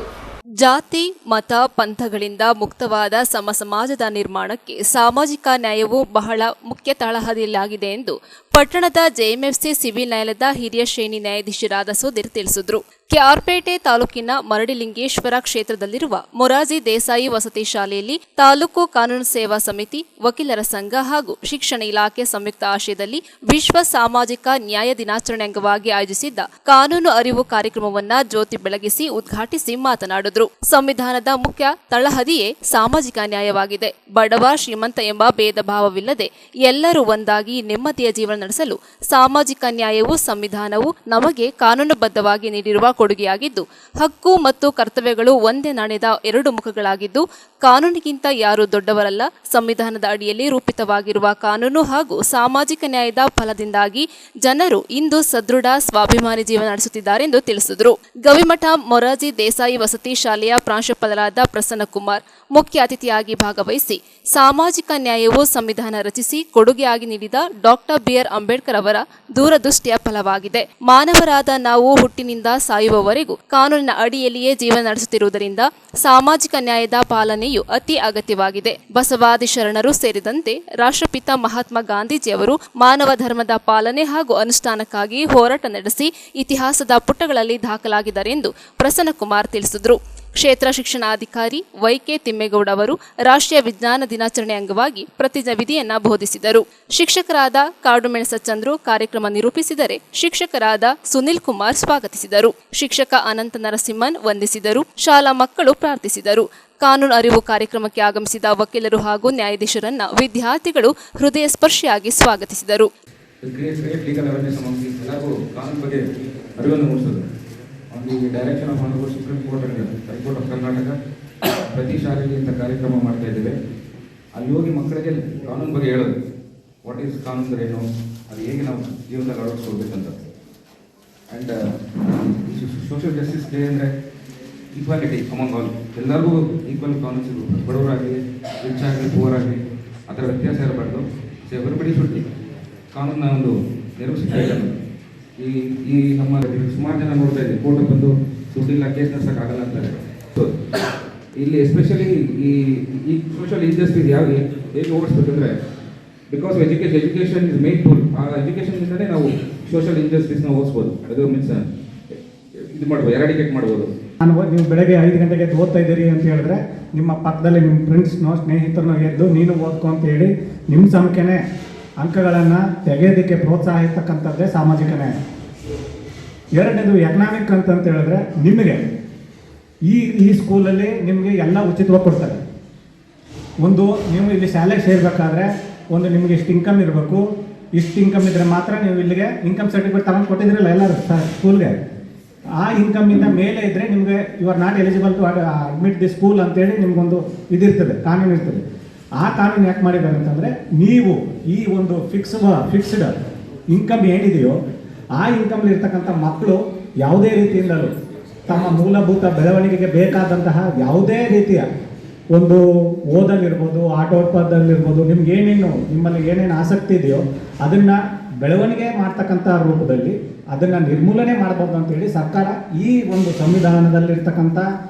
ಜಾತಿ, ಮತ, ಪಂಥಗಳಿಂದ ಮುಕ್ತವಾದ ಸಮಾಜದ ನಿರ್ಮಾಣಕ್ಕೆ ಸಾಮಾಜಿಕ ನ್ಯಾಯವು ಬಹಳ ಮುಖ್ಯ ತಳಹದಿಯಾಗಿದೆ ಎಂದು ಪಟ್ಟಣದ ಜೆಎಂಎಫ್ಸಿ ಸಿವಿಲ್ ನ್ಯಾಯಾಲಯದ ಹಿರಿಯ ಶ್ರೇಣಿ ನ್ಯಾಯಾಧೀಶರಾದ ಸುಧೀರ್ ತಿಳಿಸಿದರು. ಕೆಆರ್ಪೇಟೆ ತಾಲೂಕಿನ ಮರಡಿಲಿಂಗೇಶ್ವರ ಕ್ಷೇತ್ರದಲ್ಲಿರುವ ಮೊರಾರ್ಜಿ ದೇಸಾಯಿ ವಸತಿ ಶಾಲೆಯಲ್ಲಿ ತಾಲೂಕು ಕಾನೂನು ಸೇವಾ ಸಮಿತಿ, ವಕೀಲರ ಸಂಘ ಹಾಗೂ ಶಿಕ್ಷಣ ಇಲಾಖೆ ಸಂಯುಕ್ತ ಆಶ್ರಯದಲ್ಲಿ ವಿಶ್ವ ಸಾಮಾಜಿಕ ನ್ಯಾಯ ದಿನಾಚರಣೆ ಅಂಗವಾಗಿ ಆಯೋಜಿಸಿದ್ದ ಕಾನೂನು ಅರಿವು ಕಾರ್ಯಕ್ರಮವನ್ನು ಜ್ಯೋತಿ ಬೆಳಗಿಸಿ ಉದ್ಘಾಟಿಸಿ ಮಾತನಾಡಿದರು. ಸಂವಿಧಾನದ ಮುಖ್ಯ ತಳಹದಿಯೇ ಸಾಮಾಜಿಕ ನ್ಯಾಯವಾಗಿದೆ. ಬಡವ ಶ್ರೀಮಂತ ಎಂಬ ಭೇದ ಭಾವವಿಲ್ಲದೆ ಎಲ್ಲರೂ ಒಂದಾಗಿ ನೆಮ್ಮದಿಯ ಜೀವನ ನಡೆಸಲು ಸಾಮಾಜಿಕ ನ್ಯಾಯವು ಸಂವಿಧಾನವು ನಮಗೆ ಕಾನೂನುಬದ್ಧವಾಗಿ ನೀಡಿರುವ ಕೊಡುಗೆಯಾಗಿದ್ದು, ಹಕ್ಕು ಮತ್ತು ಕರ್ತವ್ಯಗಳು ಒಂದೇ ನಾಣ್ಯದ ಎರಡು ಮುಖಗಳಾಗಿದ್ದು, ಕಾನೂನಿಗಿಂತ ಯಾರೂ ದೊಡ್ಡವರಲ್ಲ. ಸಂವಿಧಾನದ ಅಡಿಯಲ್ಲಿ ರೂಪಿತವಾಗಿರುವ ಕಾನೂನು ಹಾಗೂ ಸಾಮಾಜಿಕ ನ್ಯಾಯದ ಫಲದಿಂದಾಗಿ ಜನರು ಇಂದು ಸದೃಢ ಸ್ವಾಭಿಮಾನಿ ಜೀವನ ನಡೆಸುತ್ತಿದ್ದಾರೆಂದು ತಿಳಿಸಿದರು. ಗವಿಮಠ ಮೊರಾರ್ಜಿ ದೇಸಾಯಿ ವಸತಿ ಶಾಲೆಯ ಪ್ರಾಂಶುಪಾಲರಾದ ಪ್ರಸನ್ನಕುಮಾರ್ ಮುಖ್ಯ ಅತಿಥಿಯಾಗಿ ಭಾಗವಹಿಸಿ ಸಾಮಾಜಿಕ ನ್ಯಾಯವು ಸಂವಿಧಾನ ರಚಿಸಿ ಕೊಡುಗೆಯಾಗಿ ನೀಡಿದ ಡಾಕ್ಟರ್ BR ಅಂಬೇಡ್ಕರ್ ಅವರ ದೂರದೃಷ್ಟಿಯ ಫಲವಾಗಿದೆ. ಮಾನವರಾದ ನಾವು ಹುಟ್ಟಿನಿಂದ ಸಾಯುವವರೆಗೂ ಕಾನೂನಿನ ಅಡಿಯಲ್ಲಿಯೇ ಜೀವನ ನಡೆಸುತ್ತಿರುವುದರಿಂದ ಸಾಮಾಜಿಕ ನ್ಯಾಯದ ಪಾಲನೆಯು ಅತಿ ಅಗತ್ಯವಾಗಿದೆ. ಬಸವಾದಿ ಶರಣರು ಸೇರಿದಂತೆ ರಾಷ್ಟ್ರಪಿತ ಮಹಾತ್ಮ ಗಾಂಧೀಜಿಯವರು ಮಾನವ ಧರ್ಮದ ಪಾಲನೆ ಹಾಗೂ ಅನುಷ್ಠಾನಕ್ಕಾಗಿ ಹೋರಾಟ ನಡೆಸಿ ಇತಿಹಾಸದ ಪುಟಗಳಲ್ಲಿ ದಾಖಲಾಗಿದ್ದಾರೆ ಎಂದು ಪ್ರಸನ್ನಕುಮಾರ್ ತಿಳಿಸಿದರು. ಕ್ಷೇತ್ರ ಶಿಕ್ಷಣಾಧಿಕಾರಿ YK ತಿಮ್ಮೇಗೌಡ ಅವರು ರಾಷ್ಟ್ರೀಯ ವಿಜ್ಞಾನ ದಿನಾಚರಣೆ ಅಂಗವಾಗಿ ಪ್ರತಿಜ್ಞಾ ವಿಧಿಯನ್ನ ಬೋಧಿಸಿದರು. ಶಿಕ್ಷಕರಾದ ಕಾಡುಮೆಣಸ ಚಂದ್ರು ಕಾರ್ಯಕ್ರಮ ನಿರೂಪಿಸಿದರೆ, ಶಿಕ್ಷಕರಾದ ಸುನಿಲ್ ಕುಮಾರ್ ಸ್ವಾಗತಿಸಿದರು. ಶಿಕ್ಷಕ ಅನಂತ ನರಸಿಂಹನ್ ವಂದಿಸಿದರು. ಶಾಲಾ ಮಕ್ಕಳು ಪ್ರಾರ್ಥಿಸಿದರು. ಕಾನೂನು ಅರಿವು ಕಾರ್ಯಕ್ರಮಕ್ಕೆ ಆಗಮಿಸಿದ ವಕೀಲರು ಹಾಗೂ ನ್ಯಾಯಾಧೀಶರನ್ನ ವಿದ್ಯಾರ್ಥಿಗಳು ಹೃದಯ ಸ್ಪರ್ಶಿಯಾಗಿ ಸ್ವಾಗತಿಸಿದರು. on the direction of Honorable Supreme Court and High Court of Karnataka ಪ್ರತಿ ಶಾಲೆಯಲ್ಲಿ ಇಂಥ ಕಾರ್ಯಕ್ರಮ ಮಾಡ್ತಾ ಇದ್ದೇವೆ. ಅಲ್ಲಿ ಹೋಗಿ ಮಕ್ಕಳಿಗೆ ಕಾನೂನು ಬಗ್ಗೆ ಹೇಳೋದು, ವಾಟ್ ಈಸ್ ಕಾನೂನು ಅಂದರೆ ಏನು, ಅದು ಹೇಗೆ ನಾವು ಜೀವನದಲ್ಲಿ ಅಳವಡಿಸ್ಕೊಳ್ಬೇಕಂತ. ಆ್ಯಂಡ್ ಸೋಷಿಯಲ್ ಜಸ್ಟಿಸ್ ಡೇ ಅಂದರೆ ಈಕ್ವಾಲಿಟಿ ಅಮಾಂಗ್ ಆಲ್, ಎಲ್ಲರಿಗೂ ಈಕ್ವಲ್ ಕಾನೂನು ಸಿಗಬೇಕು. ಬಡವರಾಗಲಿ, ರಿಚ್ ಆಗಲಿ, ಪೂರ್ ಆಗಲಿ, ಆ ಥರ ವ್ಯತ್ಯಾಸ ಇರಬಾರ್ದು. ಸೊ ಎವ್ರಿಬಡಿ ಶುಡ್ ಕಾನೂನ ಒಂದು ನೆರವು ಸಿಗ್ತಾ ಇಲ್ಲ. ಈ ನಮ್ಮ ಸುಮಾರು ಜನ ನೋಡ್ತಾ ಇದ್ದೀವಿ, ಕೋರ್ಟಿಗೆ ಬಂದು ದುಡ್ಡಿಲ್ಲ, ಕೇಸ್ ನಡೆಸೋಕ್ಕಾಗಲ್ಲ ಅಂತಾರೆ. ಸೊ ಇಲ್ಲಿ ಎಸ್ಪೆಷಲಿ ಈ ಸೋಷಿಯಲ್ ಇಂಜಸ್ಟಿಸ್ ಹೇಗೆ ಓಡಿಸ್ಬೇಕಂದ್ರೆ, because education is main tool. ಆ ಎಜುಕೇಷನ್ನಿಂದಲೇ ನಾವು ಸೋಷಿಯಲ್ ಇಂಜಸ್ಟಿಸ್ನ ಓದಿಸ್ಬೋದು. ಅದು ಮೀನ್ಸ್ ಇದು ಮಾಡ್ಬೋದು, ಎರಾಡಿಕೇಟ್ ಮಾಡ್ಬೋದು. ನೀವು ಬೆಳಗ್ಗೆ 5 ಗಂಟೆಗೆ ಓದ್ತಾ ಇದ್ದೀರಿ ಅಂತ ಹೇಳಿದ್ರೆ, ನಿಮ್ಮ ಪಕ್ಕದಲ್ಲಿ ನಿಮ್ಮ ಫ್ರೆಂಡ್ಸ್ನೋ ಸ್ನೇಹಿತರನ್ನೋ ಎದ್ದು ನೀನು ಓದ್ಕೊ ಅಂತ ಹೇಳಿ ನಿಮ್ಮ ಸಂಖ್ಯೆನೇ ಅಂಕಗಳನ್ನು ತೆಗೆಯೋದಕ್ಕೆ ಪ್ರೋತ್ಸಾಹ ಇರ್ತಕ್ಕಂಥದ್ದೇ ಸಾಮಾಜಿಕ ನ್ಯಾಯ. ಎರಡನೇದು ಎಕನಾಮಿಕ್ ಅಂತ ಹೇಳಿದ್ರೆ, ನಿಮಗೆ ಈ ಸ್ಕೂಲಲ್ಲಿ ನಿಮಗೆ ಎಲ್ಲ ಉಚಿತವಾಗಿ ಕೊಡ್ತಾರೆ. ಒಂದು ನೀವು ಇಲ್ಲಿ ಶಾಲೆಗೆ ಸೇರಬೇಕಾದ್ರೆ ಒಂದು ನಿಮಗೆ ಇಷ್ಟು ಇನ್ಕಮ್ ಇರಬೇಕು, ಇಷ್ಟು ಇನ್ಕಮ್ ಇದ್ದರೆ ಮಾತ್ರ ನೀವು ಇಲ್ಲಿಗೆ ಇನ್ಕಮ್ ಸರ್ಟಿಫಿಕೇಟ್ ತಗೊಂಡು ಕೊಟ್ಟಿದ್ರಲ್ಲ ಎಲ್ಲರೂ ಸ್ಕೂಲ್ಗೆ. ಆ ಇನ್ಕಮ್ಮಿಂದ ಮೇಲೆ ಇದ್ದರೆ ನಿಮಗೆ you are not eligible to admit the school ಅಂತೇಳಿ ನಿಮಗೊಂದು ಇದಿರ್ತದೆ, ಕಾನೂನು ಇರ್ತದೆ. ಆ ಕಾನೂನು ಯಾಕೆ ಮಾಡಿದ್ದಾರೆ ಅಂತಂದರೆ, ನೀವು ಈ ಒಂದು ಫಿಕ್ಸ್ಡ್ ಇನ್ಕಮ್ ಏನಿದೆಯೋ ಆ ಇನ್ಕಮ್ಲಿ ಇರ್ತಕ್ಕಂಥ ಮಕ್ಕಳು ಯಾವುದೇ ರೀತಿಯಿಂದಲೂ ತಮ್ಮ ಮೂಲಭೂತ ಬೆಳವಣಿಗೆಗೆ ಬೇಕಾದಂತಹ ಯಾವುದೇ ರೀತಿಯ ಒಂದು ಓದಲ್ಲಿರ್ಬೋದು, ಆಟೋತ್ಪಾದಲ್ಲಿರ್ಬೋದು, ನಿಮ್ಗೆ ನಿಮ್ಮಲ್ಲಿ ಏನೇನು ಆಸಕ್ತಿ ಇದೆಯೋ ಅದನ್ನು ಬೆಳವಣಿಗೆ ಮಾಡ್ತಕ್ಕಂಥ ರೂಪದಲ್ಲಿ ಅದನ್ನು ನಿರ್ಮೂಲನೆ ಮಾಡ್ಬೋದು ಅಂತೇಳಿ ಸರ್ಕಾರ ಈ ಒಂದು ಸಂವಿಧಾನದಲ್ಲಿರ್ತಕ್ಕಂಥ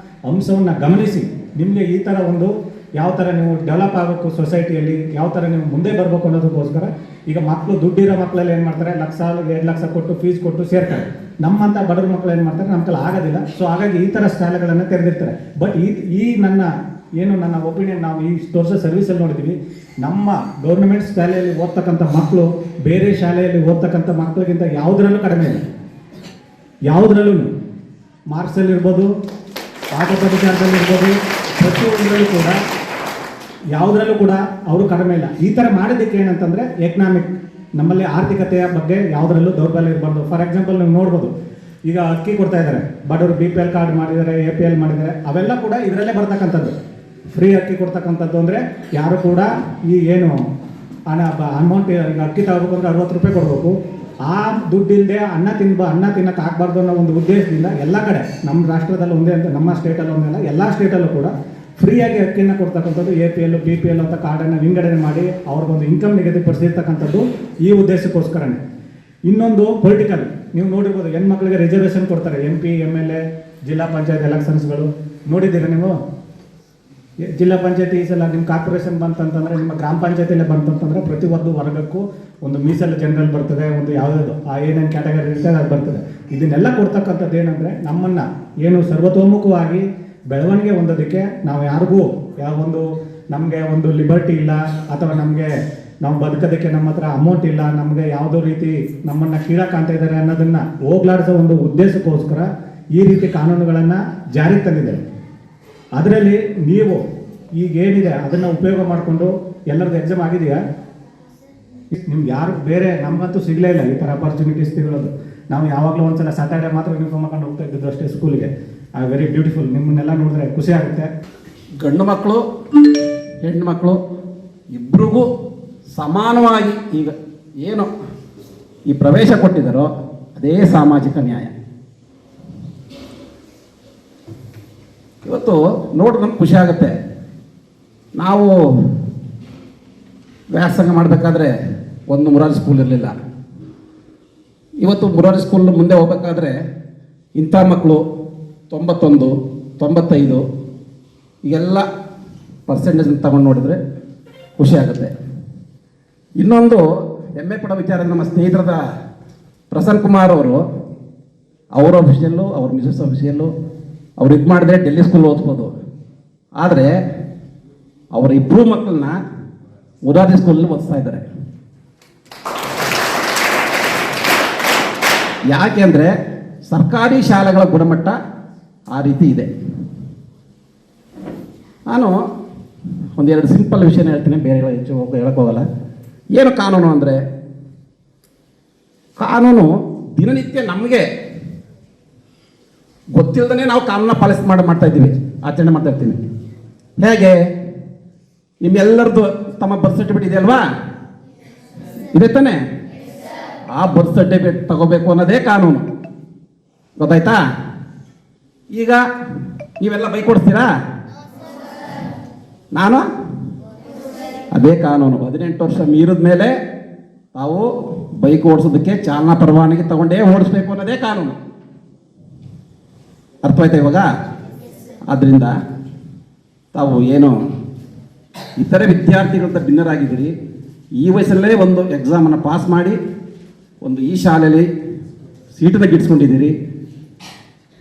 ಅಂಶವನ್ನು ಗಮನಿಸಿ ನಿಮಗೆ ಈ ಥರ ಒಂದು ಯಾವ ಥರ ನೀವು ಡೆವಲಪ್ ಆಗಬೇಕು ಸೊಸೈಟಿಯಲ್ಲಿ, ಯಾವ ಥರ ನೀವು ಮುಂದೆ ಬರಬೇಕು ಅನ್ನೋದಕ್ಕೋಸ್ಕರ ಈಗ ಮಕ್ಕಳು ದುಡ್ಡಿರೋ ಮಕ್ಕಳೆಲ್ಲ ಏನು ಮಾಡ್ತಾರೆ, 1,00,000 2 ಲಕ್ಷ ಕೊಟ್ಟು ಫೀಸ್ ಕೊಟ್ಟು ಸೇರ್ತಾರೆ. ನಮ್ಮಂಥ ಬಡವ್ರ ಮಕ್ಕಳು ಏನು ಮಾಡ್ತಾರೆ, ನಮ್ಮ ಕೈಲಿ ಆಗೋದಿಲ್ಲ. ಸೊ ಹಾಗಾಗಿ ಈ ಥರ ಶಾಲೆಗಳನ್ನು ತೆರೆದಿರ್ತಾರೆ. ಬಟ್ ಈ ನನ್ನ ಒಪಿನಿಯನ್, ನಾವು ಇಷ್ಟು ವರ್ಷ ಸರ್ವಿಸಲ್ಲಿ ನೋಡಿದ್ದೀವಿ, ನಮ್ಮ ಗೌರ್ಮೆಂಟ್ ಶಾಲೆಯಲ್ಲಿ ಓದ್ತಕ್ಕಂಥ ಮಕ್ಕಳು ಬೇರೆ ಶಾಲೆಯಲ್ಲಿ ಓದ್ತಕ್ಕಂಥ ಮಕ್ಕಳಿಗಿಂತ ಯಾವುದರಲ್ಲೂ ಕಡಿಮೆ ಇಲ್ಲ. ಯಾವುದ್ರಲ್ಲೂ ಮಾರ್ಕ್ಸಲ್ಲಿ ಇರ್ಬೋದು, ಪಾಠ ವಿಚಾರದಲ್ಲಿರ್ಬೋದು, ಪ್ರತಿಯೊಂದರಲ್ಲೂ ಕೂಡ ಯಾವುದರಲ್ಲೂ ಕೂಡ ಅವರು ಕಡಿಮೆ ಇಲ್ಲ. ಈ ಥರ ಮಾಡೋದಕ್ಕೆ ಏನಂತಂದರೆ ಎಕನಾಮಿಕ್, ನಮ್ಮಲ್ಲಿ ಆರ್ಥಿಕತೆಯ ಬಗ್ಗೆ ಯಾವುದರಲ್ಲೂ ದೌರ್ಬಲ್ಯ ಇರಬಾರ್ದು. ಫಾರ್ ಎಕ್ಸಾಂಪಲ್ ನೀವು ನೋಡ್ಬೋದು, ಈಗ ಅಕ್ಕಿ ಕೊಡ್ತಾ ಇದ್ದಾರೆ, ಬಡವರು BPL ಕಾರ್ಡ್ ಮಾಡಿದ್ದಾರೆ, APL ಮಾಡಿದ್ದಾರೆ, ಅವೆಲ್ಲ ಕೂಡ ಇದರಲ್ಲೇ ಬರ್ತಕ್ಕಂಥದ್ದು. ಫ್ರೀ ಅಕ್ಕಿ ಕೊಡ್ತಕ್ಕಂಥದ್ದು ಅಂದರೆ ಯಾರು ಕೂಡ ಈ ಏನು ಅಮೌಂಟ್, ಈಗ ಅಕ್ಕಿ ತಗೋಬೇಕು ಅಂದರೆ 60 ರೂಪಾಯಿ ಕೊಡಬೇಕು, ಆ ದುಡ್ಡಿಲ್ಲದೆ ಅನ್ನ ತಿನ್ನಕ್ಕೆ ಆಗಬಾರ್ದು ಅನ್ನೋ ಒಂದು ಉದ್ದೇಶದಿಂದ ಎಲ್ಲ ಕಡೆ ನಮ್ಮ ರಾಷ್ಟ್ರದಲ್ಲಿ ಒಂದೇ ಅಂತ, ನಮ್ಮ ಸ್ಟೇಟಲ್ಲಿ ಒಂದೇ ಅಲ್ಲ, ಎಲ್ಲ ಸ್ಟೇಟಲ್ಲೂ ಕೂಡ ಫ್ರೀಯಾಗಿ ಅಕ್ಕಿಯನ್ನು ಕೊಡ್ತಕ್ಕಂಥದ್ದು, APL BPL ಅಂತ ಕಾರ್ಡನ್ನು ವಿಂಗಡಣೆ ಮಾಡಿ ಅವ್ರಿಗೊಂದು ಇನ್ಕಮ್ ನಿಗದಿಪಡಿಸಿರ್ತಕ್ಕಂಥದ್ದು ಈ ಉದ್ದೇಶಕ್ಕೋಸ್ಕರನೇ. ಇನ್ನೊಂದು ಪೊಲಿಟಿಕಲ್, ನೀವು ನೋಡಿರ್ಬೋದು, ಹೆಣ್ಮಕ್ಳಿಗೆ ರಿಸರ್ವೇಷನ್ ಕೊಡ್ತಾರೆ, MP MLA ಜಿಲ್ಲಾ ಪಂಚಾಯತ್ ಎಲೆಕ್ಷನ್ಸ್ಗಳು ನೋಡಿದ್ದೀರಾ ನೀವು? ಜಿಲ್ಲಾ ಪಂಚಾಯತಿ ಈ ಸಲ ನಿಮ್ಮ ಕಾರ್ಪೊರೇಷನ್ ಬಂತಂತಂದರೆ, ನಿಮ್ಮ ಗ್ರಾಮ ಪಂಚಾಯತಿಯಲ್ಲೇ ಬಂತಂತಂದರೆ ಪ್ರತಿಯೊಂದು ವರ್ಗಕ್ಕೂ ಒಂದು ಮೀಸಲು ಜನರಲ್ ಬರ್ತದೆ, ಒಂದು ಯಾವುದಾದ್ರು ಆ ಏನೇನು ಕ್ಯಾಟಗರಿ ಇರ್ತದೆ ಅದು ಬರ್ತದೆ. ಇದನ್ನೆಲ್ಲ ಕೊಡ್ತಕ್ಕಂಥದ್ದು ಏನಂದರೆ ನಮ್ಮನ್ನು ಏನು ಸರ್ವತೋಮುಖವಾಗಿ ಬೆಳವಣಿಗೆ ಹೊಂದೋದಕ್ಕೆ, ನಾವು ಯಾರಿಗೂ ಯಾವೊಂದು ನಮಗೆ ಒಂದು ಲಿಬರ್ಟಿ ಇಲ್ಲ, ಅಥವಾ ನಮಗೆ ನಾವು ಬದುಕೋದಕ್ಕೆ ನಮ್ಮ ಹತ್ರ ಅಮೌಂಟ್ ಇಲ್ಲ, ನಮಗೆ ಯಾವುದೋ ರೀತಿ ನಮ್ಮನ್ನು ಕೀಳಾಗಿ ಕಾಣ್ತಾ ಇದ್ದಾರೆ ಅನ್ನೋದನ್ನು ಹೋಗ್ಲಾಡಿಸೋ ಒಂದು ಉದ್ದೇಶಕ್ಕೋಸ್ಕರ ಈ ರೀತಿ ಕಾನೂನುಗಳನ್ನು ಜಾರಿಗೆ ತಂದಿದ್ದಾರೆ. ಅದರಲ್ಲಿ ನೀವು ಈಗ ಏನಿದೆ ಅದನ್ನು ಉಪಯೋಗ ಮಾಡಿಕೊಂಡು ಎಲ್ಲರದ್ದು ಎಕ್ಸಾಮ್ ಆಗಿದೆಯಾ? ನಿಮ್ಗೆ ಯಾರು ಬೇರೆ ನಮಗಂತೂ ಸಿಗಲೇ ಇಲ್ಲ ಈ ಥರ ಅಪರ್ಚುನಿಟೀಸ್ ಸಿಗೋದು. ನಾವು ಯಾವಾಗಲೂ ಒಂದ್ಸಲ ಸ್ಯಾಟರ್ಡೆ ಮಾತ್ರ ಯೂನಿಫಾರ್ಮ್ ಹಾಕೊಂಡು ಹೋಗ್ತಾ ಇದ್ದಿದ್ದು ಅಷ್ಟೇ ಸ್ಕೂಲಿಗೆ. Very beautiful. ನಿಮ್ಮನ್ನೆಲ್ಲ ನೋಡಿದ್ರೆ ಖುಷಿ ಆಗುತ್ತೆ. ಗಂಡು ಮಕ್ಕಳು ಹೆಣ್ಣು ಮಕ್ಕಳು ಇಬ್ರಿಗೂ ಸಮಾನವಾಗಿ ಈಗ ಏನು ಈ ಪ್ರವೇಶ ಕೊಟ್ಟಿದ್ದಾರೋ ಅದೇ ಸಾಮಾಜಿಕ ನ್ಯಾಯ. ಇವತ್ತು ನೋಡ್ರಿ ನಮ್ಗೆ ಖುಷಿ ಆಗುತ್ತೆ. ನಾವು ವ್ಯಾಸಂಗ ಮಾಡಬೇಕಾದ್ರೆ ಒಂದು ಮುರಾರಿ ಸ್ಕೂಲ್ ಇರಲಿಲ್ಲ. ಇವತ್ತು ಮುರಾರಿ ಸ್ಕೂಲ್ ಮುಂದೆ ಹೋಗ್ಬೇಕಾದ್ರೆ ಇಂಥ ಮಕ್ಕಳು 91, 95 ಈಗೆಲ್ಲ ಪರ್ಸೆಂಟೇಜ್ ತಗೊಂಡು ನೋಡಿದರೆ ಖುಷಿ ಆಗುತ್ತೆ. ಇನ್ನೊಂದು ಹೆಮ್ಮೆ ಪಡೋ ವಿಚಾರ, ನಮ್ಮ ಸ್ನೇಹಿತರಾದ ಪ್ರಸನ್ನ ಕುಮಾರ್ ಅವರು, ಅವರ ಅಫಿಷಿಯಲ್ಲು, ಅವ್ರ ಮಿಸಸ್ ಅಫಿಷಿಯಲ್ಲು, ಅವ್ರು ಇದು ಮಾಡಿದ್ರೆ ಡೆಲ್ಲಿ ಸ್ಕೂಲ್ ಓದ್ಬೋದು. ಆದರೆ ಅವರ ಇಬ್ಬರು ಮಕ್ಕಳನ್ನ ಮುರಾರಿ ಸ್ಕೂಲಲ್ಲಿ ಓದಿಸ್ತಾ ಇದ್ದಾರೆ. ಯಾಕೆ ಅಂದರೆ ಸರ್ಕಾರಿ ಶಾಲೆಗಳ ಗುಣಮಟ್ಟ ಆ ರೀತಿ ಇದೆ. ನಾನು ಒಂದೆರಡು ಸಿಂಪಲ್ ವಿಷಯನ ಹೇಳ್ತೀನಿ, ಬೇರೆ ಹೆಚ್ಚು ಹೇಳಕ್ಕೆ ಹೋಗಲ್ಲ. ಏನು ಕಾನೂನು ಅಂದರೆ, ಕಾನೂನು ದಿನನಿತ್ಯ ನಮಗೆ ಗೊತ್ತಿಲ್ಲದೇ ನಾವು ಕಾನೂನ ಮಾಡ್ತಾ ಇದ್ದೀವಿ, ಆಚರಣೆ ಮಾಡ್ತಾ ಇರ್ತೀವಿ. ಹೇಗೆ? ನಿಮ್ಮೆಲ್ಲರದು ತಮ್ಮ ಬರ್ತ್ ಸರ್ಟಿಫಿಕೇಟ್ ಇದೆ ಅಲ್ವಾ? ಇದೆ ತಾನೆ? ಆ ಬರ್ತ್ ಸರ್ಟಿಫಿಕೇಟ್ ತಗೋಬೇಕು ಅನ್ನೋದೇ ಕಾನೂನು. ಗೊತ್ತಾಯ್ತಾ? ಈಗ ನೀವೆಲ್ಲ ಬೈಕ್ ಓಡಿಸ್ತೀರಾ? ನಾನು ಅದೇ ಕಾನೂನು. 18 ವರ್ಷ ಮೀರಿದ ಮೇಲೆ ತಾವು ಬೈಕ್ ಓಡಿಸೋದಕ್ಕೆ ಚಾಲನಾ ಪರವಾನಗಿ ತಗೊಂಡೇ ಓಡಿಸ್ಬೇಕು ಅನ್ನೋದೇ ಕಾನೂನು. ಅರ್ಥವಾಯ್ತಾ ಇವಾಗ? ಆದ್ದರಿಂದ ತಾವು ಏನು ಇತರೆ ವಿದ್ಯಾರ್ಥಿಗಳಿಂದ ಭಿನ್ನರಾಗಿದ್ದೀರಿ. ಈ ವಯಸ್ಸಲ್ಲೇ ಒಂದು ಎಕ್ಸಾಮನ್ನು ಪಾಸ್ ಮಾಡಿ ಒಂದು ಈ ಶಾಲೆಯಲ್ಲಿ ಸೀಟನ್ನು ಗಿಟ್ಟಿಸ್ಕೊಂಡಿದ್ದೀರಿ.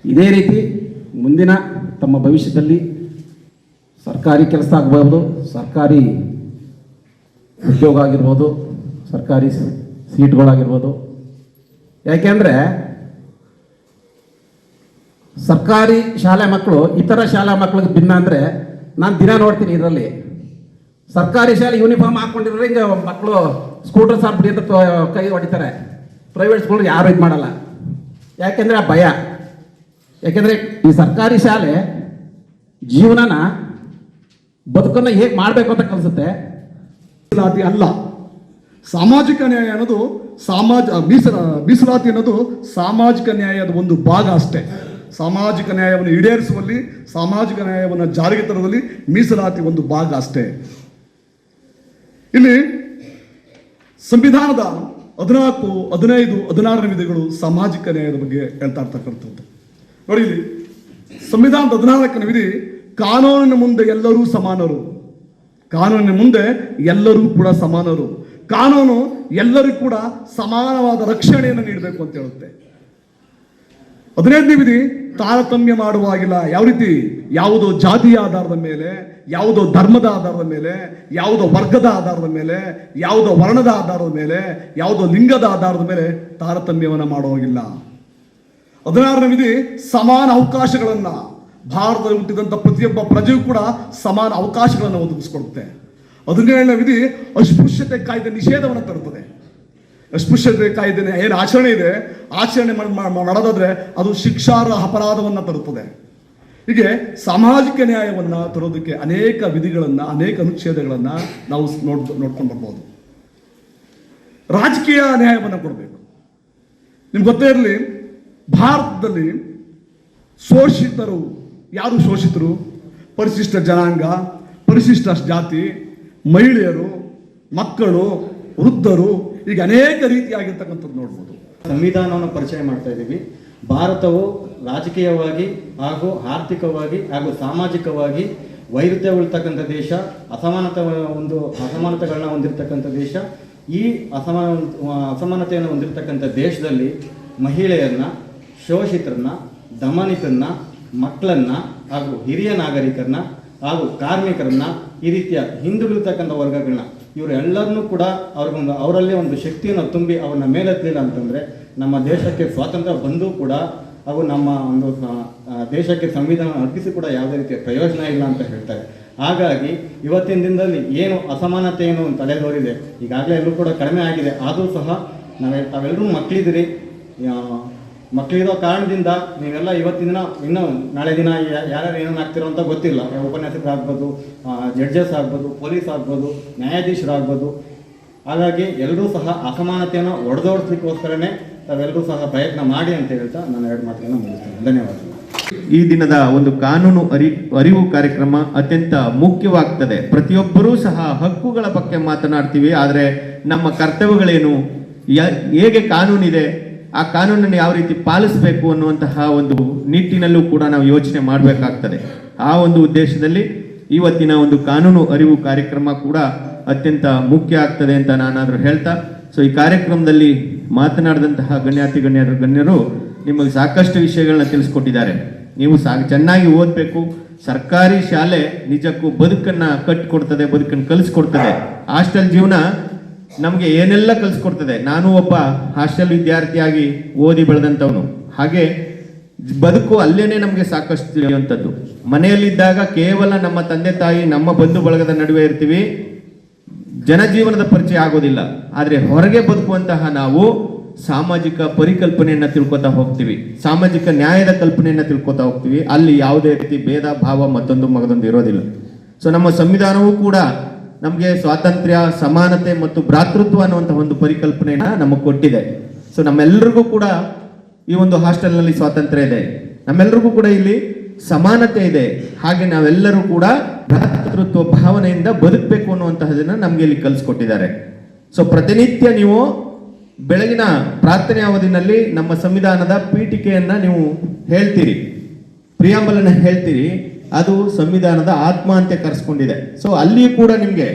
ಇದೇ ರೀತಿ ಮುಂದಿನ ತಮ್ಮ ಭವಿಷ್ಯದಲ್ಲಿ ಸರ್ಕಾರಿ ಕೆಲಸ ಆಗ್ಬೋದು, ಸರ್ಕಾರಿ ಉದ್ಯೋಗ ಆಗಿರ್ಬೋದು, ಸರ್ಕಾರಿ ಸೀಟ್ಗಳಾಗಿರ್ಬೋದು. ಯಾಕೆಂದರೆ ಸರ್ಕಾರಿ ಶಾಲೆ ಮಕ್ಕಳು ಇತರ ಶಾಲಾ ಮಕ್ಕಳಿಗೆ ಭಿನ್ನ ಅಂದರೆ, ನಾನು ದಿನ ನೋಡ್ತೀನಿ ಇದರಲ್ಲಿ ಸರ್ಕಾರಿ ಶಾಲೆ ಯೂನಿಫಾರ್ಮ್ ಹಾಕ್ಕೊಂಡಿರೋ ಹಿಂಗೆ ಮಕ್ಕಳು ಸ್ಕೂಟರ್ ಸಾರ್ಬಿಡಿ ಅಂತ ಕೈ ಹೊಡಿತಾರೆ. ಪ್ರೈವೇಟ್ ಸ್ಕೂಲ್ ಯಾರು ಇದು ಮಾಡಲ್ಲ. ಯಾಕೆಂದರೆ ಆ ಭಯ. ಯಾಕೆಂದರೆ ಈ ಸರ್ಕಾರಿ ಶಾಲೆ ಜೀವನನ ಬದುಕನ್ನು ಹೇಗೆ ಮಾಡಬೇಕು ಅಂತ ಕಲಿಸುತ್ತೆ. ಮೀಸಲಾತಿ ಅಲ್ಲ, ಸಾಮಾಜಿಕ ನ್ಯಾಯ ಅನ್ನೋದು ಮೀಸಲಾತಿ ಅನ್ನೋದು ಸಾಮಾಜಿಕ ನ್ಯಾಯದ ಒಂದು ಭಾಗ ಅಷ್ಟೇ. ಸಾಮಾಜಿಕ ನ್ಯಾಯವನ್ನು ಈಡೇರಿಸುವಲ್ಲಿ, ಸಾಮಾಜಿಕ ನ್ಯಾಯವನ್ನು ಜಾರಿಗೆ ತರುವಲ್ಲಿ ಮೀಸಲಾತಿ ಒಂದು ಭಾಗ ಅಷ್ಟೇ. ಇಲ್ಲಿ ಸಂವಿಧಾನದ 14, 15, 16ನೇ ವಿಧಿಗಳು ಸಾಮಾಜಿಕ ನ್ಯಾಯದ ಬಗ್ಗೆ ಹೇಳ್ತಾ ಇರ್ತಕ್ಕಂಥದ್ದು. ನೋಡಿ, ಇಲ್ಲಿ ಸಂವಿಧಾನದ 14ನೇ ವಿಧಿ, ಕಾನೂನಿನ ಮುಂದೆ ಎಲ್ಲರೂ ಸಮಾನರು. ಕಾನೂನಿನ ಮುಂದೆ ಎಲ್ಲರೂ ಕೂಡ ಸಮಾನರು. ಕಾನೂನು ಎಲ್ಲರಿಗೂ ಕೂಡ ಸಮಾನವಾದ ರಕ್ಷಣೆಯನ್ನು ನೀಡಬೇಕು ಅಂತ ಹೇಳುತ್ತೆ. 15ನೇ ವಿಧಿ, ತಾರತಮ್ಯ ಮಾಡುವಾಗಿಲ್ಲ. ಯಾವ ರೀತಿ? ಯಾವುದೋ ಜಾತಿಯ ಆಧಾರದ ಮೇಲೆ, ಯಾವುದೋ ಧರ್ಮದ ಆಧಾರದ ಮೇಲೆ, ಯಾವುದೋ ವರ್ಗದ ಆಧಾರದ ಮೇಲೆ, ಯಾವುದೋ ವರ್ಣದ ಆಧಾರದ ಮೇಲೆ, ಯಾವುದೋ ಲಿಂಗದ ಆಧಾರದ ಮೇಲೆ ತಾರತಮ್ಯವನ್ನು ಮಾಡುವಾಗಿಲ್ಲ. 16ನೇ ವಿಧಿ ಸಮಾನ ಅವಕಾಶಗಳನ್ನು, ಭಾರತದಲ್ಲಿ ಹುಟ್ಟಿದಂಥ ಪ್ರತಿಯೊಬ್ಬ ಪ್ರಜೆಯೂ ಕೂಡ ಸಮಾನ ಅವಕಾಶಗಳನ್ನು ಒದಗಿಸ್ಕೊಡುತ್ತೆ. 17ನೇ ವಿಧಿ ಅಸ್ಪೃಶ್ಯತೆ ಕಾಯ್ದೆ ನಿಷೇಧವನ್ನು ತರುತ್ತದೆ. ಅಸ್ಪೃಶ್ಯತೆ ಕಾಯ್ದೆ ಏನು ಆಚರಣೆ ಇದೆ, ಆಚರಣೆ ಮಾಡೋದಾದ್ರೆ ಅದು ಶಿಕ್ಷಾರ್ಹ ಅಪರಾಧವನ್ನು ತರುತ್ತದೆ. ಹೀಗೆ ಸಾಮಾಜಿಕ ನ್ಯಾಯವನ್ನು ತರೋದಕ್ಕೆ ಅನೇಕ ವಿಧಿಗಳನ್ನು, ಅನೇಕ ಅನುಚ್ಛೇದಗಳನ್ನು ನಾವು ನೋಡ್ಕೊಂಡು ಬರ್ಬೋದು. ರಾಜಕೀಯ ನ್ಯಾಯವನ್ನು ಕೊಡಬೇಕು. ನಿಮ್ಗೆ ಗೊತ್ತೇ ಇರಲಿ, ಭಾರತದಲ್ಲಿ ಶೋಷಿತರು ಯಾರು ಶೋಷಿತರು? ಪರಿಶಿಷ್ಟ ಜನಾಂಗ, ಪರಿಶಿಷ್ಟ ಜಾತಿ, ಮಹಿಳೆಯರು, ಮಕ್ಕಳು, ವೃದ್ಧರು, ಈಗ ಅನೇಕ ರೀತಿಯಾಗಿರ್ತಕ್ಕಂಥದ್ದು ನೋಡ್ಬೋದು. ಸಂವಿಧಾನವನ್ನು ಪರಿಚಯ ಮಾಡ್ತಾ ಇದ್ದೀವಿ. ಭಾರತವು ರಾಜಕೀಯವಾಗಿ ಹಾಗೂ ಆರ್ಥಿಕವಾಗಿ ಹಾಗೂ ಸಾಮಾಜಿಕವಾಗಿ ವೈರುಧ್ಯವಿರ್ತಕ್ಕಂಥ ದೇಶ, ಅಸಮಾನತೆಗಳನ್ನ ಹೊಂದಿರತಕ್ಕಂಥ ದೇಶ. ಈ ಅಸಮಾನತೆಯನ್ನು ಹೊಂದಿರತಕ್ಕಂಥ ದೇಶದಲ್ಲಿ ಮಹಿಳೆಯರನ್ನ, ಶೋಷಿತರನ್ನ, ದಮನಿತರನ್ನ, ಮಕ್ಕಳನ್ನ ಹಾಗೂ ಹಿರಿಯ ನಾಗರಿಕರನ್ನ ಹಾಗೂ ಕಾರ್ಮಿಕರನ್ನ, ಈ ರೀತಿಯ ಹಿಂದುಳಿತಕ್ಕಂಥ ವರ್ಗಗಳನ್ನ, ಇವರೆಲ್ಲರನ್ನೂ ಕೂಡ ಅವರಲ್ಲಿ ಒಂದು ಶಕ್ತಿಯನ್ನು ತುಂಬಿ ಅವ್ರನ್ನ ಮೇಲೆತ್ತಲಿಲ್ಲ ಅಂತಂದರೆ ನಮ್ಮ ದೇಶಕ್ಕೆ ಸ್ವಾತಂತ್ರ್ಯ ಬಂದರೂ ಕೂಡ ಅವು ನಮ್ಮ ಒಂದು ದೇಶಕ್ಕೆ ಸಂವಿಧಾನ ಅರ್ಪಿಸಿ ಕೂಡ ಯಾವುದೇ ರೀತಿಯ ಪ್ರಯೋಜನ ಇಲ್ಲ ಅಂತ ಹೇಳ್ತಾರೆ. ಹಾಗಾಗಿ ಇವತ್ತಿನ ದಿನದಲ್ಲಿ ಏನು ಅಸಮಾನತೆ ಏನು ತಲೆದೋರಿದೆ, ಈಗಾಗಲೇ ಎಲ್ಲರೂ ಕೂಡ ಕಡಿಮೆ ಆಗಿದೆ. ಆದರೂ ಸಹ ತಾವೆಲ್ಲರೂ ಮಕ್ಕಳಿದ್ದೀರಿ. ಮಕ್ಕಳಿರೋ ಕಾರಣದಿಂದ ನೀವೆಲ್ಲ ಇವತ್ತಿನ ದಿನ, ಇನ್ನೂ ನಾಳೆ ದಿನ ಯಾರ್ಯಾರು ಏನೇನು ಆಗ್ತಿರೋ ಅಂತ ಗೊತ್ತಿಲ್ಲ. ಉಪನ್ಯಾಸಕರಾಗ್ಬೋದು, ಜಡ್ಜಸ್ ಆಗ್ಬೋದು, ಪೊಲೀಸ್ ಆಗ್ಬೋದು, ನ್ಯಾಯಾಧೀಶರಾಗ್ಬೋದು. ಹಾಗಾಗಿ ಎಲ್ಲರೂ ಸಹ ಅಸಮಾನತೆಯನ್ನು ಒಡೆದೋಡಿಸ್ಲಿಕ್ಕೋಸ್ಕರನೇ ತಾವೆಲ್ಲರೂ ಸಹ ಪ್ರಯತ್ನ ಮಾಡಿ ಅಂತ ಹೇಳ್ತಾ ನಾನು 2 ಮಾತುಗಳನ್ನು ಮುಗಿಸ್ತೇನೆ. ಧನ್ಯವಾದಗಳು. ಈ ದಿನದ ಒಂದು ಕಾನೂನು ಅರಿವು ಕಾರ್ಯಕ್ರಮ ಅತ್ಯಂತ ಮುಖ್ಯವಾಗ್ತದೆ. ಪ್ರತಿಯೊಬ್ಬರೂ ಸಹ ಹಕ್ಕುಗಳ ಬಗ್ಗೆ ಮಾತನಾಡ್ತೀವಿ, ಆದರೆ ನಮ್ಮ ಕರ್ತವ್ಯಗಳೇನು, ಹೇಗೆ ಕಾನೂನಿದೆ, ಆ ಕಾನೂನನ್ನು ಯಾವ ರೀತಿ ಪಾಲಿಸಬೇಕು ಅನ್ನುವಂತಹ ಒಂದು ನಿಟ್ಟಿನಲ್ಲೂ ಕೂಡ ನಾವು ಯೋಚನೆ ಮಾಡಬೇಕಾಗ್ತದೆ. ಆ ಒಂದು ಉದ್ದೇಶದಲ್ಲಿ ಇವತ್ತಿನ ಒಂದು ಕಾನೂನು ಅರಿವು ಕಾರ್ಯಕ್ರಮ ಕೂಡ ಅತ್ಯಂತ ಮುಖ್ಯ ಆಗ್ತದೆ ಅಂತ ನಾನಾದರೂ ಹೇಳ್ತಾ, ಸೊ ಈ ಕಾರ್ಯಕ್ರಮದಲ್ಲಿ ಮಾತನಾಡಿದಂತಹ ಗಣ್ಯರು ನಿಮಗೆ ಸಾಕಷ್ಟು ವಿಷಯಗಳನ್ನ ತಿಳಿಸ್ಕೊಟ್ಟಿದ್ದಾರೆ. ನೀವು ಚೆನ್ನಾಗಿ ಓದಬೇಕು. ಸರ್ಕಾರಿ ಶಾಲೆ ನಿಜಕ್ಕೂ ಬದುಕನ್ನು ಕಟ್ಟಿಕೊಡ್ತದೆ, ಬದುಕನ್ನು ಕಲಿಸ್ಕೊಡ್ತದೆ. ಹಾಸ್ಟೆಲ್ ಜೀವನ ನಮಗೆ ಏನೆಲ್ಲ ಕಲಿಸ್ಕೊಡ್ತದೆ. ನಾನು ಒಬ್ಬ ಹಾಸ್ಟೆಲ್ ವಿದ್ಯಾರ್ಥಿಯಾಗಿ ಓದಿ ಬೆಳೆದಂಥವನು. ಹಾಗೆ ಬದುಕು ಅಲ್ಲೇನೆ ನಮಗೆ ಸಾಕಷ್ಟು ತಿಳಿಯುವಂಥದ್ದು. ಮನೆಯಲ್ಲಿದ್ದಾಗ ಕೇವಲ ನಮ್ಮ ತಂದೆ ತಾಯಿ, ನಮ್ಮ ಬಂಧು ಬಳಗದ ನಡುವೆ ಇರ್ತೀವಿ, ಜನಜೀವನದ ಪರಿಚಯ ಆಗೋದಿಲ್ಲ. ಆದರೆ ಹೊರಗೆ ಬದುಕುವಂತಹ ನಾವು ಸಾಮಾಜಿಕ ಪರಿಕಲ್ಪನೆಯನ್ನು ತಿಳ್ಕೊತಾ ಹೋಗ್ತೀವಿ, ಸಾಮಾಜಿಕ ನ್ಯಾಯದ ಕಲ್ಪನೆಯನ್ನು ತಿಳ್ಕೊತಾ ಹೋಗ್ತೀವಿ. ಅಲ್ಲಿ ಯಾವುದೇ ರೀತಿ ಭೇದ ಭಾವ ಮತ್ತೊಂದು ಇರೋದಿಲ್ಲ. ಸೊ ನಮ್ಮ ಸಂವಿಧಾನವೂ ಕೂಡ ನಮಗೆ ಸ್ವಾತಂತ್ರ್ಯ, ಸಮಾನತೆ ಮತ್ತು ಭ್ರಾತೃತ್ವ ಅನ್ನುವಂಥ ಒಂದು ಪರಿಕಲ್ಪನೆಯನ್ನು ನಮಗೆ ಕೊಟ್ಟಿದೆ. ಸೊ ನಮ್ಮೆಲ್ಲರಿಗೂ ಕೂಡ ಈ ಒಂದು ಹಾಸ್ಟೆಲ್ನಲ್ಲಿ ಸ್ವಾತಂತ್ರ್ಯ ಇದೆ, ನಮ್ಮೆಲ್ಲರಿಗೂ ಕೂಡ ಇಲ್ಲಿ ಸಮಾನತೆ ಇದೆ. ಹಾಗೆ ನಾವೆಲ್ಲರೂ ಕೂಡ ಭ್ರಾತೃತ್ವ ಭಾವನೆಯಿಂದ ಬದುಕಬೇಕು ಅನ್ನುವಂತಹದನ್ನ ನಮ್ಗೆ ಇಲ್ಲಿ ಕಲಿಸ್ಕೊಟ್ಟಿದ್ದಾರೆ. ಸೊ ಪ್ರತಿನಿತ್ಯ ನೀವು ಬೆಳಗಿನ ಪ್ರಾರ್ಥನೆ ಅವಧಿನಲ್ಲಿ ನಮ್ಮ ಸಂವಿಧಾನದ ಪೀಠಿಕೆಯನ್ನ ನೀವು ಹೇಳ್ತೀರಿ, ಪ್ರಿಯಾಂಬಲನ್ನ ಹೇಳ್ತೀರಿ. ಅದು ಸಂವಿಧಾನದ ಆತ್ಮ ಅಂತ ಕರೆಸ್ಕೊಂಡಿದೆ. ಸೊ ಅಲ್ಲಿಯೂ ಕೂಡ ನಿಮ್ಗೆ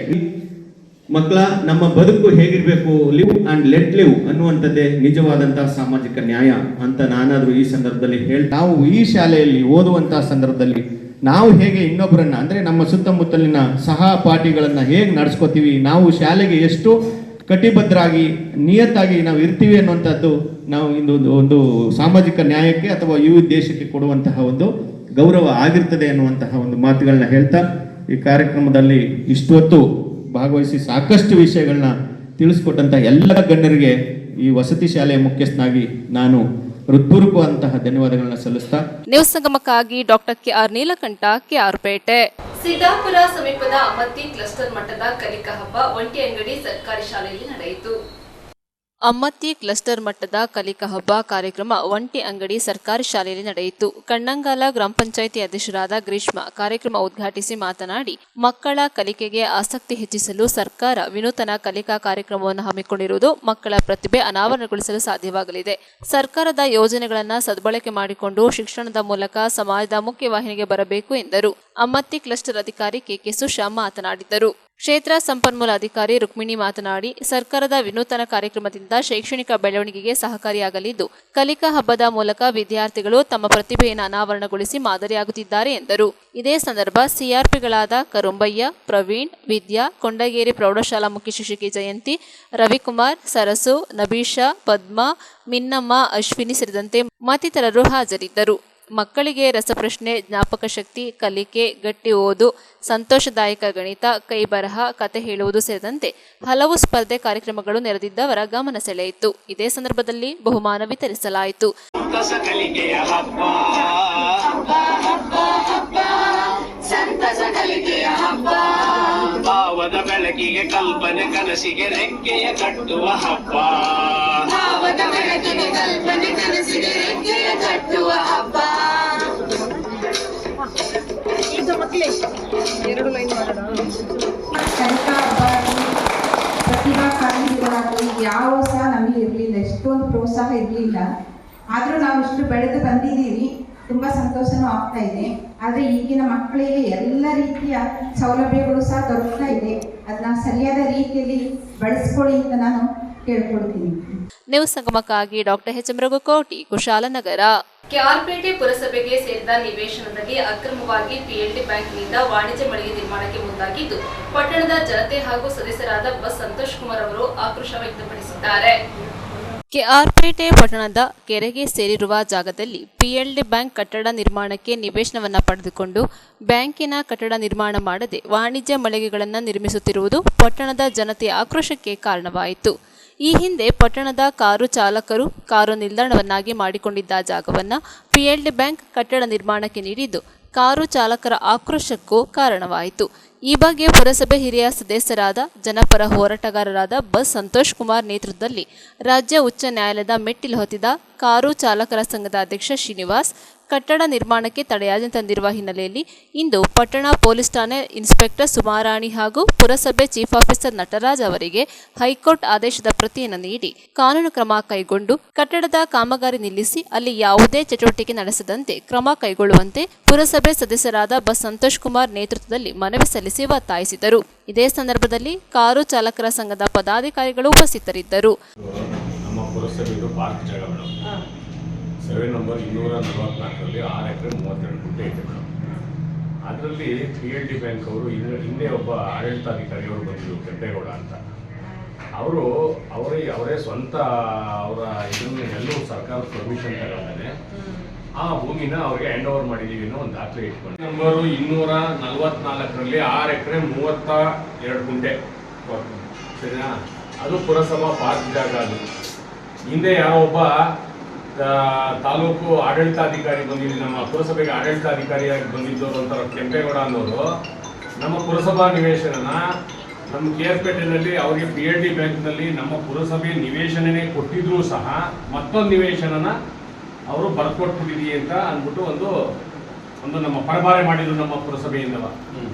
ಮಕ್ಕಳ ನಮ್ಮ ಬದುಕು ಹೇಗಿರ್ಬೇಕು, ಲಿವ್ ಅಂಡ್ ಲೆಟ್ ಲಿವ್ ಅನ್ನುವಂಥದ್ದೇ ನಿಜವಾದಂತಹ ಸಾಮಾಜಿಕ ನ್ಯಾಯ ಅಂತ ನಾನಾದ್ರೂ ಈ ಸಂದರ್ಭದಲ್ಲಿ ನಾವು ಈ ಶಾಲೆಯಲ್ಲಿ ಓದುವಂತಹ ಸಂದರ್ಭದಲ್ಲಿ ನಾವು ಹೇಗೆ ಇನ್ನೊಬ್ಬರನ್ನ, ಅಂದ್ರೆ ನಮ್ಮ ಸುತ್ತಮುತ್ತಲಿನ ಸಹಪಾಠಿಗಳನ್ನ ಹೇಗೆ ನಡೆಸ್ಕೋತೀವಿ, ನಾವು ಶಾಲೆಗೆ ಎಷ್ಟು ಕಟಿಬದ್ಧರಾಗಿ ನಿಯತ್ತಾಗಿ ನಾವು ಇರ್ತೀವಿ ಅನ್ನುವಂಥದ್ದು ನಾವು ಒಂದು ಸಾಮಾಜಿಕ ನ್ಯಾಯಕ್ಕೆ ಅಥವಾ ಈ ದೇಶಕ್ಕೆ ಕೊಡುವಂತಹ ಒಂದು ಗೌರವ ಆಗಿರ್ತದೆ ಅನ್ನುವಂತಹ ಒಂದು ಮಾತುಗಳನ್ನ ಹೇಳ್ತಾ, ಈ ಕಾರ್ಯಕ್ರಮದಲ್ಲಿ ಇಷ್ಟೊತ್ತು ಭಾಗವಹಿಸಿ ಸಾಕಷ್ಟು ವಿಷಯಗಳನ್ನ ತಿಳಿಸ್ಕೊಟ್ಟಂತಹ ಎಲ್ಲ ಗಣ್ಯರಿಗೆ ಈ ವಸತಿ ಶಾಲೆಯ ಮುಖ್ಯಸ್ಥನಾಗಿ ನಾನು ಹೃತ್ಪೂರ್ವಕವಂತಹ ಧನ್ಯವಾದಗಳನ್ನ ಸಲ್ಲಿಸ್ತಾ, ನ್ಯೂಸ್ ಸಂಗಮಕ್ಕಾಗಿ doctor KR Neelakantha, KR Pete. Siddapura ಸಮೀಪದ ಅಮ್ಮತ್ತಿ ಕ್ಲಸ್ಟರ್ ಮಟ್ಟದ ಕಲಿಕಾ ಹಬ್ಬ ಒಂಟಿ ಅಂಗಡಿ ಸರ್ಕಾರಿ ಶಾಲೆಯಲ್ಲಿ ನಡೆಯಿತು. ಅಮ್ಮತ್ತಿ ಕ್ಲಸ್ಟರ್ ಮಟ್ಟದ ಕಲಿಕಾ ಹಬ್ಬ ಕಾರ್ಯಕ್ರಮ ಒಂಟಿ ಅಂಗಡಿ ಸರ್ಕಾರಿ ಶಾಲೆಯಲ್ಲಿ ನಡೆಯಿತು. ಕಣ್ಣಂಗಾಲ ಗ್ರಾಮ ಪಂಚಾಯಿತಿ ಅಧ್ಯಕ್ಷರಾದ ಗ್ರೀಷ್ಮ ಕಾರ್ಯಕ್ರಮ ಉದ್ಘಾಟಿಸಿ ಮಾತನಾಡಿ, ಮಕ್ಕಳ ಕಲಿಕೆಗೆ ಆಸಕ್ತಿ ಹೆಚ್ಚಿಸಲು ಸರ್ಕಾರ ವಿನೂತನ ಕಲಿಕಾ ಕಾರ್ಯಕ್ರಮವನ್ನು ಹಮ್ಮಿಕೊಂಡಿರುವುದು ಮಕ್ಕಳ ಪ್ರತಿಭೆ ಅನಾವರಣಗೊಳಿಸಲು ಸಾಧ್ಯವಾಗಲಿದೆ. ಸರ್ಕಾರದ ಯೋಜನೆಗಳನ್ನು ಸದ್ಬಳಕೆ ಮಾಡಿಕೊಂಡು ಶಿಕ್ಷಣದ ಮೂಲಕ ಸಮಾಜದ ಮುಖ್ಯವಾಹಿನಿಗೆ ಬರಬೇಕು ಎಂದರು. ಅಮ್ಮತ್ತಿ ಕ್ಲಸ್ಟರ್ ಅಧಿಕಾರಿ KK ಸುಶಾ ಮಾತನಾಡಿದರು. ಕ್ಷೇತ್ರ ಸಂಪನ್ಮೂಲ ಅಧಿಕಾರಿ ರುಕ್ಮಿಣಿ ಮಾತನಾಡಿ, ಸರ್ಕಾರದ ವಿನೂತನ ಕಾರ್ಯಕ್ರಮದಿಂದ ಶೈಕ್ಷಣಿಕ ಬೆಳವಣಿಗೆಗೆ ಸಹಕಾರಿಯಾಗಲಿದ್ದು, ಕಲಿಕಾ ಹಬ್ಬದ ಮೂಲಕ ವಿದ್ಯಾರ್ಥಿಗಳು ತಮ್ಮ ಪ್ರತಿಭೆಯನ್ನು ಅನಾವರಣಗೊಳಿಸಿ ಮಾದರಿಯಾಗುತ್ತಿದ್ದಾರೆ ಎಂದರು. ಇದೇ ಸಂದರ್ಭ ಸಿಆರ್ಪಿಗಳಾದ ಕರುಂಬಯ್ಯ, ಪ್ರವೀಣ್, ವಿದ್ಯಾ, ಕೊಂಡಗೇರಿ ಪ್ರೌಢಶಾಲಾ ಮುಖ್ಯ ಶಿಕ್ಷಕಿ ಜಯಂತಿ, ರವಿಕುಮಾರ್, ಸರಸು, ನಬೀಶಾ, ಪದ್ಮಾ, ಮಿನ್ನಮ್ಮ, ಅಶ್ವಿನಿ ಸೇರಿದಂತೆ ಮತ್ತಿತರರು ಹಾಜರಿದ್ದರು. ಮಕ್ಕಳಿಗೆ ರಸಪ್ರಶ್ನೆ, ಜ್ಞಾಪಕ ಶಕ್ತಿ, ಕಲಿಕೆ, ಗಟ್ಟಿ ಓದು, ಸಂತೋಷದಾಯಕ ಗಣಿತ, ಕೈಬರಹ, ಕತೆ ಹೇಳುವುದು ಸೇರಿದಂತೆ ಹಲವು ಸ್ಪರ್ಧೆ ಕಾರ್ಯಕ್ರಮಗಳು ನೆರೆದಿದ್ದವರ ಗಮನ ಸೆಳೆಯಿತು. ಇದೇ ಸಂದರ್ಭದಲ್ಲಿ ಬಹುಮಾನ ವಿತರಿಸಲಾಯಿತು. ಭಾವದ ಬೆಳಕಿಗೆ ಕಲ್ಪನೆ ಕನಸಿಗೆ ರೆಕ್ಕೆಯ ಕಟ್ಟುವ ಹಬ್ಬ. ಭಾವದ ಬೆಳಕಿಗೆ ಕಲ್ಪನೆ ಕನಸಿಗೆ ರೆಕ್ಕೆಯ ಕಟ್ಟುವ ಹಬ್ಬ. ಇದು ಮಕ್ಕಳೇ 2 ಲೈನ್ ಮಾಡೋಣ. ಪ್ರತಿಭಾ ಕಾರಂಜಿಗಳಾಗಲಿ ಯಾವ ಸಹ ನಮಗೆ ಇರಲಿಲ್ಲ, ಎಷ್ಟೊಂದು ಪ್ರೋತ್ಸಾಹ ಇರಲಿಲ್ಲ. ಆದರೂ ನಾವು ಇಷ್ಟು ಬೆಳೆದು ಬಂದಿದ್ದೀವಿ. ತುಂಬ ಸಂತೋಷನೂ ಆಗ್ತಾ ಇದೆ. ಆದರೆ ಈಗಿನ ಮಕ್ಕಳಿಗೆ ಎಲ್ಲ ರೀತಿಯ ಸೌಲಭ್ಯಗಳು ಸಹ ದೊರಕ್ತಾ ಇದೆ. ಅದನ್ನ ಸರಿಯಾದ ರೀತಿಯಲ್ಲಿ ಬಳಸ್ಕೊಳ್ಳಿ ಅಂತ ನಾನು ಕೇಳ್ಕೊಳ್ತೀನಿ. ನ್ಯೂಸ್ ಸಂಗಮಕ್ಕಾಗಿ doctor H M Raghukoti, Kushalnagar. KR Pete ಪುರಸಭೆಗೆ ಸೇರಿದ ನಿವೇಶನದಲ್ಲಿ ಅಕ್ರಮವಾಗಿ ಪಿಎಲ್ಡಿ ಬ್ಯಾಂಕ್ನಿಂದ ವಾಣಿಜ್ಯ ಮಳಿಗೆ ನಿರ್ಮಾಣಕ್ಕೆ ಮುಂದಾಗಿದ್ದು, ಪಟ್ಟಣದ ಜನತೆ ಹಾಗೂ ಸದಸ್ಯರಾದ ಬಸ್ ಸಂತೋಷ್ ಕುಮಾರ್ ಅವರು ಆಕ್ರೋಶ ವ್ಯಕ್ತಪಡಿಸಿದ್ದಾರೆ. ಕೆಆರ್ಪೇಟೆ ಪಟ್ಟಣದ ಕೆರೆಗೆ ಸೇರಿರುವ ಜಾಗದಲ್ಲಿ ಪಿಎಲ್ಡಿ ಬ್ಯಾಂಕ್ ಕಟ್ಟಡ ನಿರ್ಮಾಣಕ್ಕೆ ನಿವೇಶನವನ್ನು ಪಡೆದುಕೊಂಡು ಬ್ಯಾಂಕಿನ ಕಟ್ಟಡ ನಿರ್ಮಾಣ ಮಾಡದೆ ವಾಣಿಜ್ಯ ಮಳಿಗೆಗಳನ್ನು ನಿರ್ಮಿಸುತ್ತಿರುವುದು ಪಟ್ಟಣದ ಜನತೆಯ ಆಕ್ರೋಶಕ್ಕೆ ಕಾರಣವಾಯಿತು. ಈ ಹಿಂದೆ ಪಟ್ಟಣದ ಕಾರು ಚಾಲಕರು ಕಾರು ನಿಲ್ದಾಣವನ್ನಾಗಿ ಮಾಡಿಕೊಂಡಿದ್ದ ಜಾಗವನ್ನು ಪಿಎಲ್ಡಿ ಬ್ಯಾಂಕ್ ಕಟ್ಟಡ ನಿರ್ಮಾಣಕ್ಕೆ ನೀಡಿದ್ದು ಕಾರು ಚಾಲಕರ ಆಕ್ರೋಶಕ್ಕೂ ಕಾರಣವಾಯಿತು. ಈ ಬಗ್ಗೆ ಪುರಸಭೆ ಹಿರಿಯ ಸದಸ್ಯರಾದ ಜನಪರ ಹೋರಾಟಗಾರರಾದ ಬಸ್ ಸಂತೋಷ್ ಕುಮಾರ್ ನೇತೃತ್ವದಲ್ಲಿ ರಾಜ್ಯ ಉಚ್ಚ ನ್ಯಾಯಾಲಯದ ಮೆಟ್ಟಿಲು ಹೊತ್ತಿದ ಕಾರು ಚಾಲಕರ ಸಂಘದ ಅಧ್ಯಕ್ಷ ಶ್ರೀನಿವಾಸ್ ಕಟ್ಟಡ ನಿರ್ಮಾಣಕ್ಕೆ ತಡೆಯಾಜ್ಞೆ ತಂದಿರುವ ಹಿನ್ನೆಲೆಯಲ್ಲಿ ಇಂದು ಪಟ್ಟಣ ಪೊಲೀಸ್ ಠಾಣೆ ಇನ್ಸ್ಪೆಕ್ಟರ್ ಸುಮಾರಾಣಿ ಹಾಗೂ ಪುರಸಭೆ ಚೀಫ್ ಆಫೀಸರ್ ನಟರಾಜ್ ಅವರಿಗೆ ಹೈಕೋರ್ಟ್ ಆದೇಶದ ಪ್ರತಿಯನ್ನು ನೀಡಿ ಕಾನೂನು ಕ್ರಮ ಕೈಗೊಂಡು ಕಟ್ಟಡದ ಕಾಮಗಾರಿ ನಿಲ್ಲಿಸಿ ಅಲ್ಲಿ ಯಾವುದೇ ಚಟುವಟಿಕೆ ನಡೆಸದಂತೆ ಕ್ರಮ ಕೈಗೊಳ್ಳುವಂತೆ ಪುರಸಭೆ ಸದಸ್ಯರಾದ ಬಸ್ ಸಂತೋಷ್ ಕುಮಾರ್ ನೇತೃತ್ವದಲ್ಲಿ ಮನವಿ ಸಲ್ಲಿಸಿ ಒತ್ತಾಯಿಸಿದರು. ಇದೇ ಸಂದರ್ಭದಲ್ಲಿ ಕಾರು ಚಾಲಕರ ಸಂಘದ ಪದಾಧಿಕಾರಿಗಳು ಉಪಸ್ಥಿತರಿದ್ದರು. ಸರ್ವೆ ನಂಬರ್ 244ರಲ್ಲಿ 6 ಎಕರೆ 32 ಗುಂಟೆ ಇದೆ ಮೇಡಮ್. ಅದರಲ್ಲಿ ಪಿಎಲ್ಡಿ ಬ್ಯಾಂಕ್ ಅವರು ಹಿಂದೆ ಒಬ್ಬ ಆಡಳಿತಾಧಿಕಾರಿಯವರು ಬಂದಿದ್ರು, ಕೆಂಪೇಗೌಡ ಅಂತ. ಅವರು ಅವರೇ ಸ್ವಂತ ಅವರ ಇದನ್ನು ಎಲ್ಲೂ ಸರ್ಕಾರದ ಪರ್ಮಿಷನ್ ತಗೊಂಡೇ ಆ ಭೂಮಿನ ಅವ್ರಿಗೆ ಹ್ಯಾಂಡ್ ಓವರ್ ಮಾಡಿದ್ದೀವಿ ಅನ್ನೋ ಒಂದು ದಾಖಲೆ ಇಟ್ಕೊಂಡು ನಂಬರು 244ರಲ್ಲಿ 6 ಎಕರೆ 32 ಗುಂಟೆ ಸರಿನಾ. ಅದು ಪುರಸಭಾ ಪಾರ್ಕ್ ಜಾಗ. ಅದು ಹಿಂದೆ ಯಾವ ಒಬ್ಬ ತಾಲೂಕು ಆಡಳಿತಾಧಿಕಾರಿ ಬಂದಿದ್ದು, ನಮ್ಮ ಪುರಸಭೆಗೆ ಆಡಳಿತಾಧಿಕಾರಿಯಾಗಿ ಬಂದಿದ್ದವರು ಅಂತಾರೆ ಕೆಂಪೇಗೌಡ ಅನ್ನೋರು, ನಮ್ಮ ಪುರಸಭಾ ನಿವೇಶನನ ನಮ್ಮ ಕೆಆರ್ಪೇಟೆನಲ್ಲಿ ಅವರಿಗೆ ಪಿಎಲ್ಡಿ ಬ್ಯಾಂಕ್ನಲ್ಲಿ ನಮ್ಮ ಪುರಸಭೆ ನಿವೇಶನನೇ ಕೊಟ್ಟಿದ್ರೂ ಸಹ ಮತ್ತೊಂದು ನಿವೇಶನನ ಅವರು ಬರ್ಕೊಟ್ಬಿಟ್ಟಿದೀವಿ ಅಂತ ಅಂದ್ಬಿಟ್ಟು ಒಂದು ನಮ್ಮ ಪರಭಾರೆ ಮಾಡಿದ್ರು ನಮ್ಮ ಪುರಸಭೆಯಿಂದವ.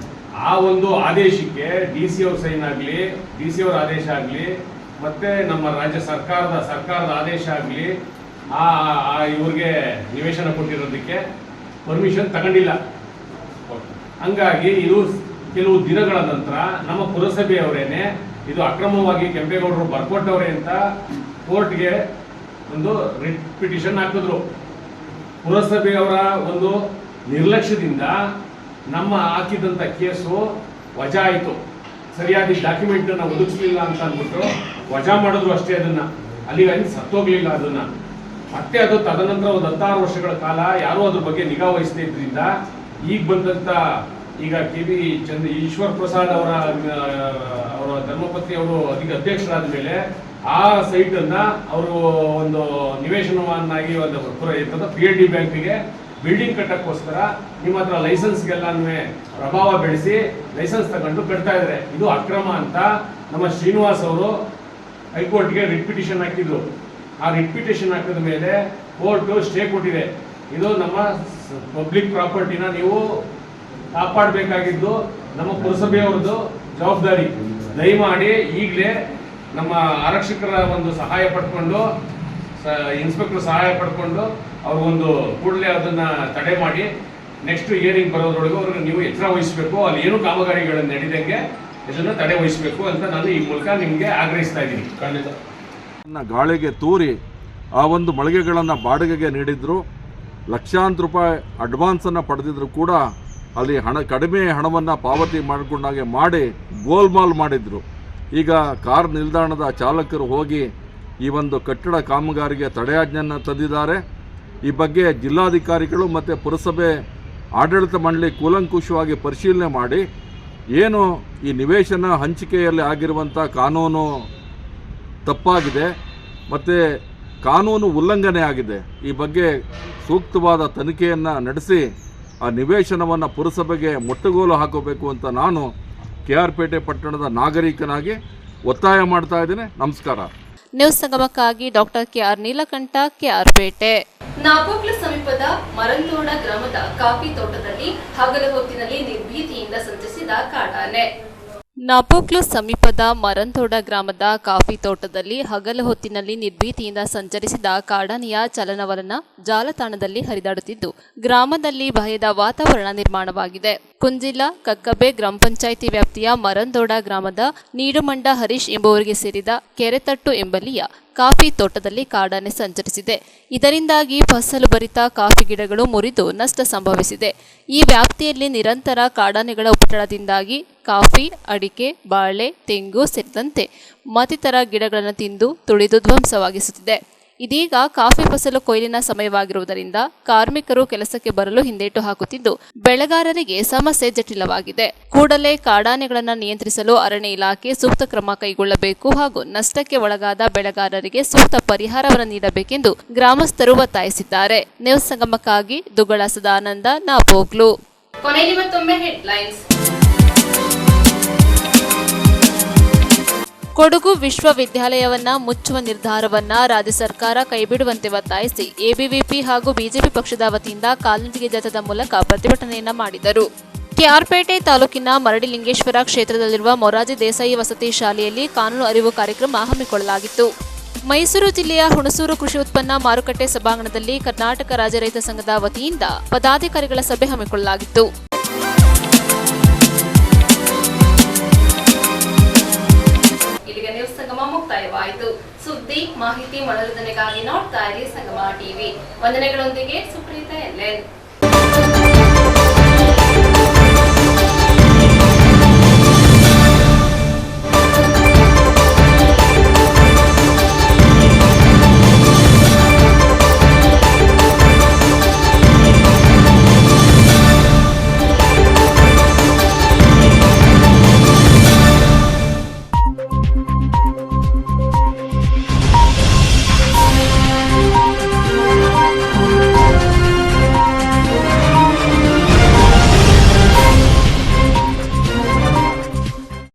ಆ ಒಂದು ಆದೇಶಕ್ಕೆ ಡಿ ಸಿ ಅವ್ರ ಸೈನ್ ಆಗಲಿ, ಡಿ ಸಿ ಅವರ ಆದೇಶ ಆಗಲಿ, ಮತ್ತೆ ನಮ್ಮ ರಾಜ್ಯ ಸರ್ಕಾರದ ಆದೇಶ ಆಗಲಿ ಇವ್ರಿಗೆ ನಿವೇಶನ ಕೊಟ್ಟಿರೋದಕ್ಕೆ ಪರ್ಮಿಷನ್ ತಗೊಂಡಿಲ್ಲ. ಹಂಗಾಗಿ ಇದು ಕೆಲವು ದಿನಗಳ ನಂತರ ನಮ್ಮ ಪುರಸಭೆಯವರೇನೆ ಇದು ಅಕ್ರಮವಾಗಿ ಕೆಂಪೇಗೌಡರು ಬರ್ಕೊಟ್ಟವ್ರೆ ಅಂತ ಕೋರ್ಟ್ಗೆ ಒಂದು ರಿಟ್ ಪಿಟಿಷನ್ ಹಾಕಿದ್ರು. ಪುರಸಭೆಯವರ ಒಂದು ನಿರ್ಲಕ್ಷ್ಯದಿಂದ ನಮ್ಮ ಹಾಕಿದಂಥ ಕೇಸು ವಜಾ ಆಯಿತು. ಸರಿಯಾದ ಡಾಕ್ಯುಮೆಂಟನ್ನು ಒದಗಿಸಲಿಲ್ಲ ಅಂತ ಅಂದ್ಬಿಟ್ಟು ವಜಾ ಮಾಡಿದ್ರು ಅಷ್ಟೇ. ಅದನ್ನು ಅಲ್ಲಿಗಾಗಿ ಸತ್ತೋಗ್ಲಿಲ್ಲ. ಅದನ್ನು ಮತ್ತೆ ಅದು ತದನಂತರ ಒಂದು 16 ವರ್ಷಗಳ ಕಾಲ ಯಾರೂ ಅದ್ರ ಬಗ್ಗೆ ನಿಗಾ ವಹಿಸದೇ ಇದ್ರಿಂದ ಈಗ ಬಂದಂಥ ಈಗ ಕೆ.ಬಿ. ಈಶ್ವರ್ ಪ್ರಸಾದ್ ಅವರ ಧರ್ಮಪತ್ನಿ ಅವರು ಅಧ್ಯಕ್ಷರಾದ ಮೇಲೆ ಆ ಸೈಟನ್ನು ಅವರು ಒಂದು ನಿವೇಶನವನ್ನಾಗಿ ಒಂದು ಪಿಎಲ್ಡಿ ಬ್ಯಾಂಕಿಗೆ ಬಿಲ್ಡಿಂಗ್ ಕಟ್ಟಕ್ಕೋಸ್ಕರ ನಿಮ್ಮ ಹತ್ರ ಲೈಸೆನ್ಸ್ಗೆಲ್ಲನೂ ಪ್ರಭಾವ ಬೆಳೆಸಿ ಲೈಸೆನ್ಸ್ ತಗೊಂಡು ಕಟ್ತಾ ಇದ್ದಾರೆ. ಇದು ಅಕ್ರಮ ಅಂತ ನಮ್ಮ ಶ್ರೀನಿವಾಸ್ ಅವರು ಹೈಕೋರ್ಟ್ಗೆ ರಿಟ್ ಪಿಟಿಷನ್ ಹಾಕಿದ್ರು. ಆ ರಿಟ್ ಪಿಟಿಷನ್ ಹಾಕಿದ ಮೇಲೆ ಕೋರ್ಟು ಸ್ಟೇ ಕೊಟ್ಟಿದೆ. ಇದು ನಮ್ಮ ಪಬ್ಲಿಕ್ ಪ್ರಾಪರ್ಟಿನ ನೀವು ಕಾಪಾಡಬೇಕಾಗಿದ್ದು ನಮ್ಮ ಪುರಸಭೆಯವ್ರದ್ದು ಜವಾಬ್ದಾರಿ. ದಯಮಾಡಿ ಈಗಲೇ ನಮ್ಮ ಆರಕ್ಷಕರ ಒಂದು ಸಹಾಯ ಪಡ್ಕೊಂಡು, ಇನ್ಸ್ಪೆಕ್ಟರ್ ಸಹಾಯ ಪಡ್ಕೊಂಡು ಅವ್ರಿಗೊಂದು ಕೂಡಲೇ ಅದನ್ನು ತಡೆ ಮಾಡಿ ನೆಕ್ಸ್ಟ್ ಹಿಯರಿಂಗ್ ಬರೋದ್ರೊಳಗೆ ಅವ್ರಿಗೆ ನೀವು ಎಚ್ಚರ ವಹಿಸಬೇಕು. ಅಲ್ಲಿ ಏನು ಕಾಮಗಾರಿಗಳನ್ನು ನಡೆದಂಗೆ ಇದನ್ನು ತಡೆ ವಹಿಸಬೇಕು ಅಂತ ನಾನು ಈ ಮೂಲಕ ನಿಮಗೆ ಆಗ್ರಹಿಸ್ತಾ ಇದ್ದೀನಿ. ಖಂಡಿತ. ಗಾಳಿಗೆ ತೂರಿ ಆ ಒಂದು ಮಳಿಗೆಗಳನ್ನು ಬಾಡಿಗೆಗೆ ನೀಡಿದ್ರು, ಲಕ್ಷಾಂತರ ರೂಪಾಯಿ ಅಡ್ವಾನ್ಸನ್ನು ಪಡೆದಿದ್ರು ಕೂಡ ಅಲ್ಲಿ ಕಡಿಮೆ ಹಣವನ್ನು ಪಾವತಿ ಮಾಡಿಕೊಂಡಾಗೆ ಮಾಡಿ ಗೋಲ್ಮಾಲ್ ಮಾಡಿದರು. ಈಗ ಕಾರ್ ನಿಲ್ದಾಣದ ಚಾಲಕರು ಹೋಗಿ ಈ ಒಂದು ಕಟ್ಟಡ ಕಾಮಗಾರಿಗೆ ತಡೆಯಾಜ್ಞೆಯನ್ನು ತಂದಿದ್ದಾರೆ. ಈ ಬಗ್ಗೆ ಜಿಲ್ಲಾಧಿಕಾರಿಗಳು ಮತ್ತು ಪುರಸಭೆ ಆಡಳಿತ ಮಂಡಳಿ ಕೂಲಂಕುಷವಾಗಿ ಪರಿಶೀಲನೆ ಮಾಡಿ ಏನು ಈ ನಿವೇಶನ ಹಂಚಿಕೆಯಲ್ಲಿ ಆಗಿರುವಂಥ ಕಾನೂನು ತಪ್ಪಾಗಿದೆ ಮತ್ತು ಕಾನೂನು ಉಲ್ಲಂಘನೆ ಆಗಿದೆ, ಈ ಬಗ್ಗೆ ಸೂಕ್ತವಾದ ತನಿಖೆಯನ್ನು ನಡೆಸಿ ಆ ನಿವೇಶನವನ್ನು ಪುರಸಭೆಗೆ ಮುಟ್ಟುಗೋಲು ಹಾಕಬೇಕು ಅಂತ ನಾನು KR ಪೇಟೆ ಪಟ್ಟಣದ ನಾಗರಿಕನಾಗಿ ಒತ್ತಾಯ ಮಾಡ್ತಾ ಇದ್ದೇನೆ. ನಮಸ್ಕಾರ. ನ್ಯೂಸ್ ಸಂಗಮಕ್ಕಾಗಿ doctor KR Neelakantha, KR Pete. Napoklu ಸಮೀಪದ ಮರಂದೋಡ ಗ್ರಾಮದ ಕಾಫಿ ತೋಟದಲ್ಲಿ ಹಗಲು ಹೊತ್ತಿನಲ್ಲಿ ನಿರ್ಭೀತಿಯಿಂದ ಸಂಚರಿಸಿದ ಕಾಡಾನೆ. ನಾಪೋಕ್ಲು ಸಮೀಪದ ಮರಂದೋಡ ಗ್ರಾಮದ ಕಾಫಿ ತೋಟದಲ್ಲಿ ಹಗಲು ಹೊತ್ತಿನಲ್ಲಿ ನಿರ್ಭೀತಿಯಿಂದ ಸಂಚರಿಸಿದ ಕಾಡಾನೆಯ ಚಲನವಲನ ಜಾಲತಾಣದಲ್ಲಿ ಹರಿದಾಡುತ್ತಿದ್ದು ಗ್ರಾಮದಲ್ಲಿ ಭಯದ ವಾತಾವರಣ ನಿರ್ಮಾಣವಾಗಿದೆ. ಕುಂಜಿಲ ಕಕ್ಕಬೆ ಗ್ರಾಮ ಪಂಚಾಯಿತಿ ವ್ಯಾಪ್ತಿಯ ಮರಂದೋಡ ಗ್ರಾಮದ ನೀಡುಮಂಡ ಹರೀಶ್ ಎಂಬುವರಿಗೆ ಸೇರಿದ ಕೆರೆತಟ್ಟು ಎಂಬಲ್ಲಿಯ ಕಾಫಿ ತೋಟದಲ್ಲಿ ಕಾಡಾನೆ ಸಂಚರಿಸಿದೆ. ಇದರಿಂದಾಗಿ ಫಸಲು ಭರಿತ ಕಾಫಿ ಗಿಡಗಳು ಮುರಿದು ನಷ್ಟ ಸಂಭವಿಸಿದೆ. ಈ ವ್ಯಾಪ್ತಿಯಲ್ಲಿ ನಿರಂತರ ಕಾಡಾನೆಗಳ ಉಪಟಳದಿಂದಾಗಿ ಕಾಫಿ, ಅಡಿಕೆ, ಬಾಳೆ, ತೆಂಗು ಸೇರಿದಂತೆ ಮತ್ತಿತರ ಗಿಡಗಳನ್ನು ತಿಂದು ತುಳಿದು ಧ್ವಂಸವಾಗಿಸುತ್ತಿದೆ. ಇದೀಗ ಕಾಫಿ ಫಸಲು ಕೊಯ್ಲಿನ ಸಮಯವಾಗಿರುವುದರಿಂದ ಕಾರ್ಮಿಕರು ಕೆಲಸಕ್ಕೆ ಬರಲು ಹಿಂದೇಟು ಹಾಕುತ್ತಿದ್ದು ಬೆಳೆಗಾರರಿಗೆ ಸಮಸ್ಯೆ ಜಟಿಲವಾಗಿದೆ. ಕೂಡಲೇ ಕಾಡಾನೆಗಳನ್ನು ನಿಯಂತ್ರಿಸಲು ಅರಣ್ಯ ಇಲಾಖೆ ಸೂಕ್ತ ಕ್ರಮ ಕೈಗೊಳ್ಳಬೇಕು ಹಾಗೂ ನಷ್ಟಕ್ಕೆ ಒಳಗಾದ ಬೆಳೆಗಾರರಿಗೆ ಸೂಕ್ತ ಪರಿಹಾರವನ್ನು ನೀಡಬೇಕೆಂದು ಗ್ರಾಮಸ್ಥರು ಒತ್ತಾಯಿಸಿದ್ದಾರೆ. ನ್ಯೂಸ್ ಸಂಗಮಕ್ಕಾಗಿ ದುಗಳ ಸದಾನಂದ, ನಾಪೋಕ್ಲು. ಕೊನೆಯಲ್ಲಿ ಮತ್ತೊಮ್ಮೆ ಹೆಡ್ಲೈನ್ಸ್. ಕೊಡಗು ವಿಶ್ವವಿದ್ಯಾಲಯವನ್ನ ಮುಚ್ಚುವ ನಿರ್ಧಾರವನ್ನ ರಾಜ್ಯ ಸರ್ಕಾರ ಕೈಬಿಡುವಂತೆ ಒತ್ತಾಯಿಸಿ ಎಬಿವಿಪಿ ಹಾಗೂ ಬಿಜೆಪಿ ಪಕ್ಷದ ವತಿಯಿಂದ ಕಾಲ್ನಡಿಗೆ ಜಾಥಾದ ಮೂಲಕ ಪ್ರತಿಭಟನೆಯನ್ನ ಮಾಡಿದರು. KR ಪೇಟೆ ತಾಲೂಕಿನ ಮರಡಿಲಿಂಗೇಶ್ವರ ಕ್ಷೇತ್ರದಲ್ಲಿರುವ ಮೊರಾರ್ಜಿ ದೇಸಾಯಿ ವಸತಿ ಶಾಲೆಯಲ್ಲಿ ಕಾನೂನು ಅರಿವು ಕಾರ್ಯಕ್ರಮ ಹಮ್ಮಿಕೊಳ್ಳಲಾಗಿತ್ತು. ಮೈಸೂರು ಜಿಲ್ಲೆಯ ಹುಣಸೂರು ಕೃಷಿ ಉತ್ಪನ್ನ ಮಾರುಕಟ್ಟೆ ಸಭಾಂಗಣದಲ್ಲಿ ಕರ್ನಾಟಕ ರಾಜ್ಯ ರೈತ ಸಂಘದ ವತಿಯಿಂದ ಪದಾಧಿಕಾರಿಗಳ ಸಭೆ ಹಮ್ಮಿಕೊಳ್ಳಲಾಗಿತ್ತು. ಇಲ್ಲಿಗೆ ನ್ಯೂಸ್ ಸಂಗಮ ಮುಕ್ತಾಯವಾಯಿತು. ಸುದ್ದಿ, ಮಾಹಿತಿ, ಮನೋರಂಜನೆಗಾಗಿ ನೋಡ್ತಾ ಇರಿ ಸಂಗಮ ಟಿವಿ. ವಂದನೆಗಳೊಂದಿಗೆ ಸುಪ್ರೀತಾ LN.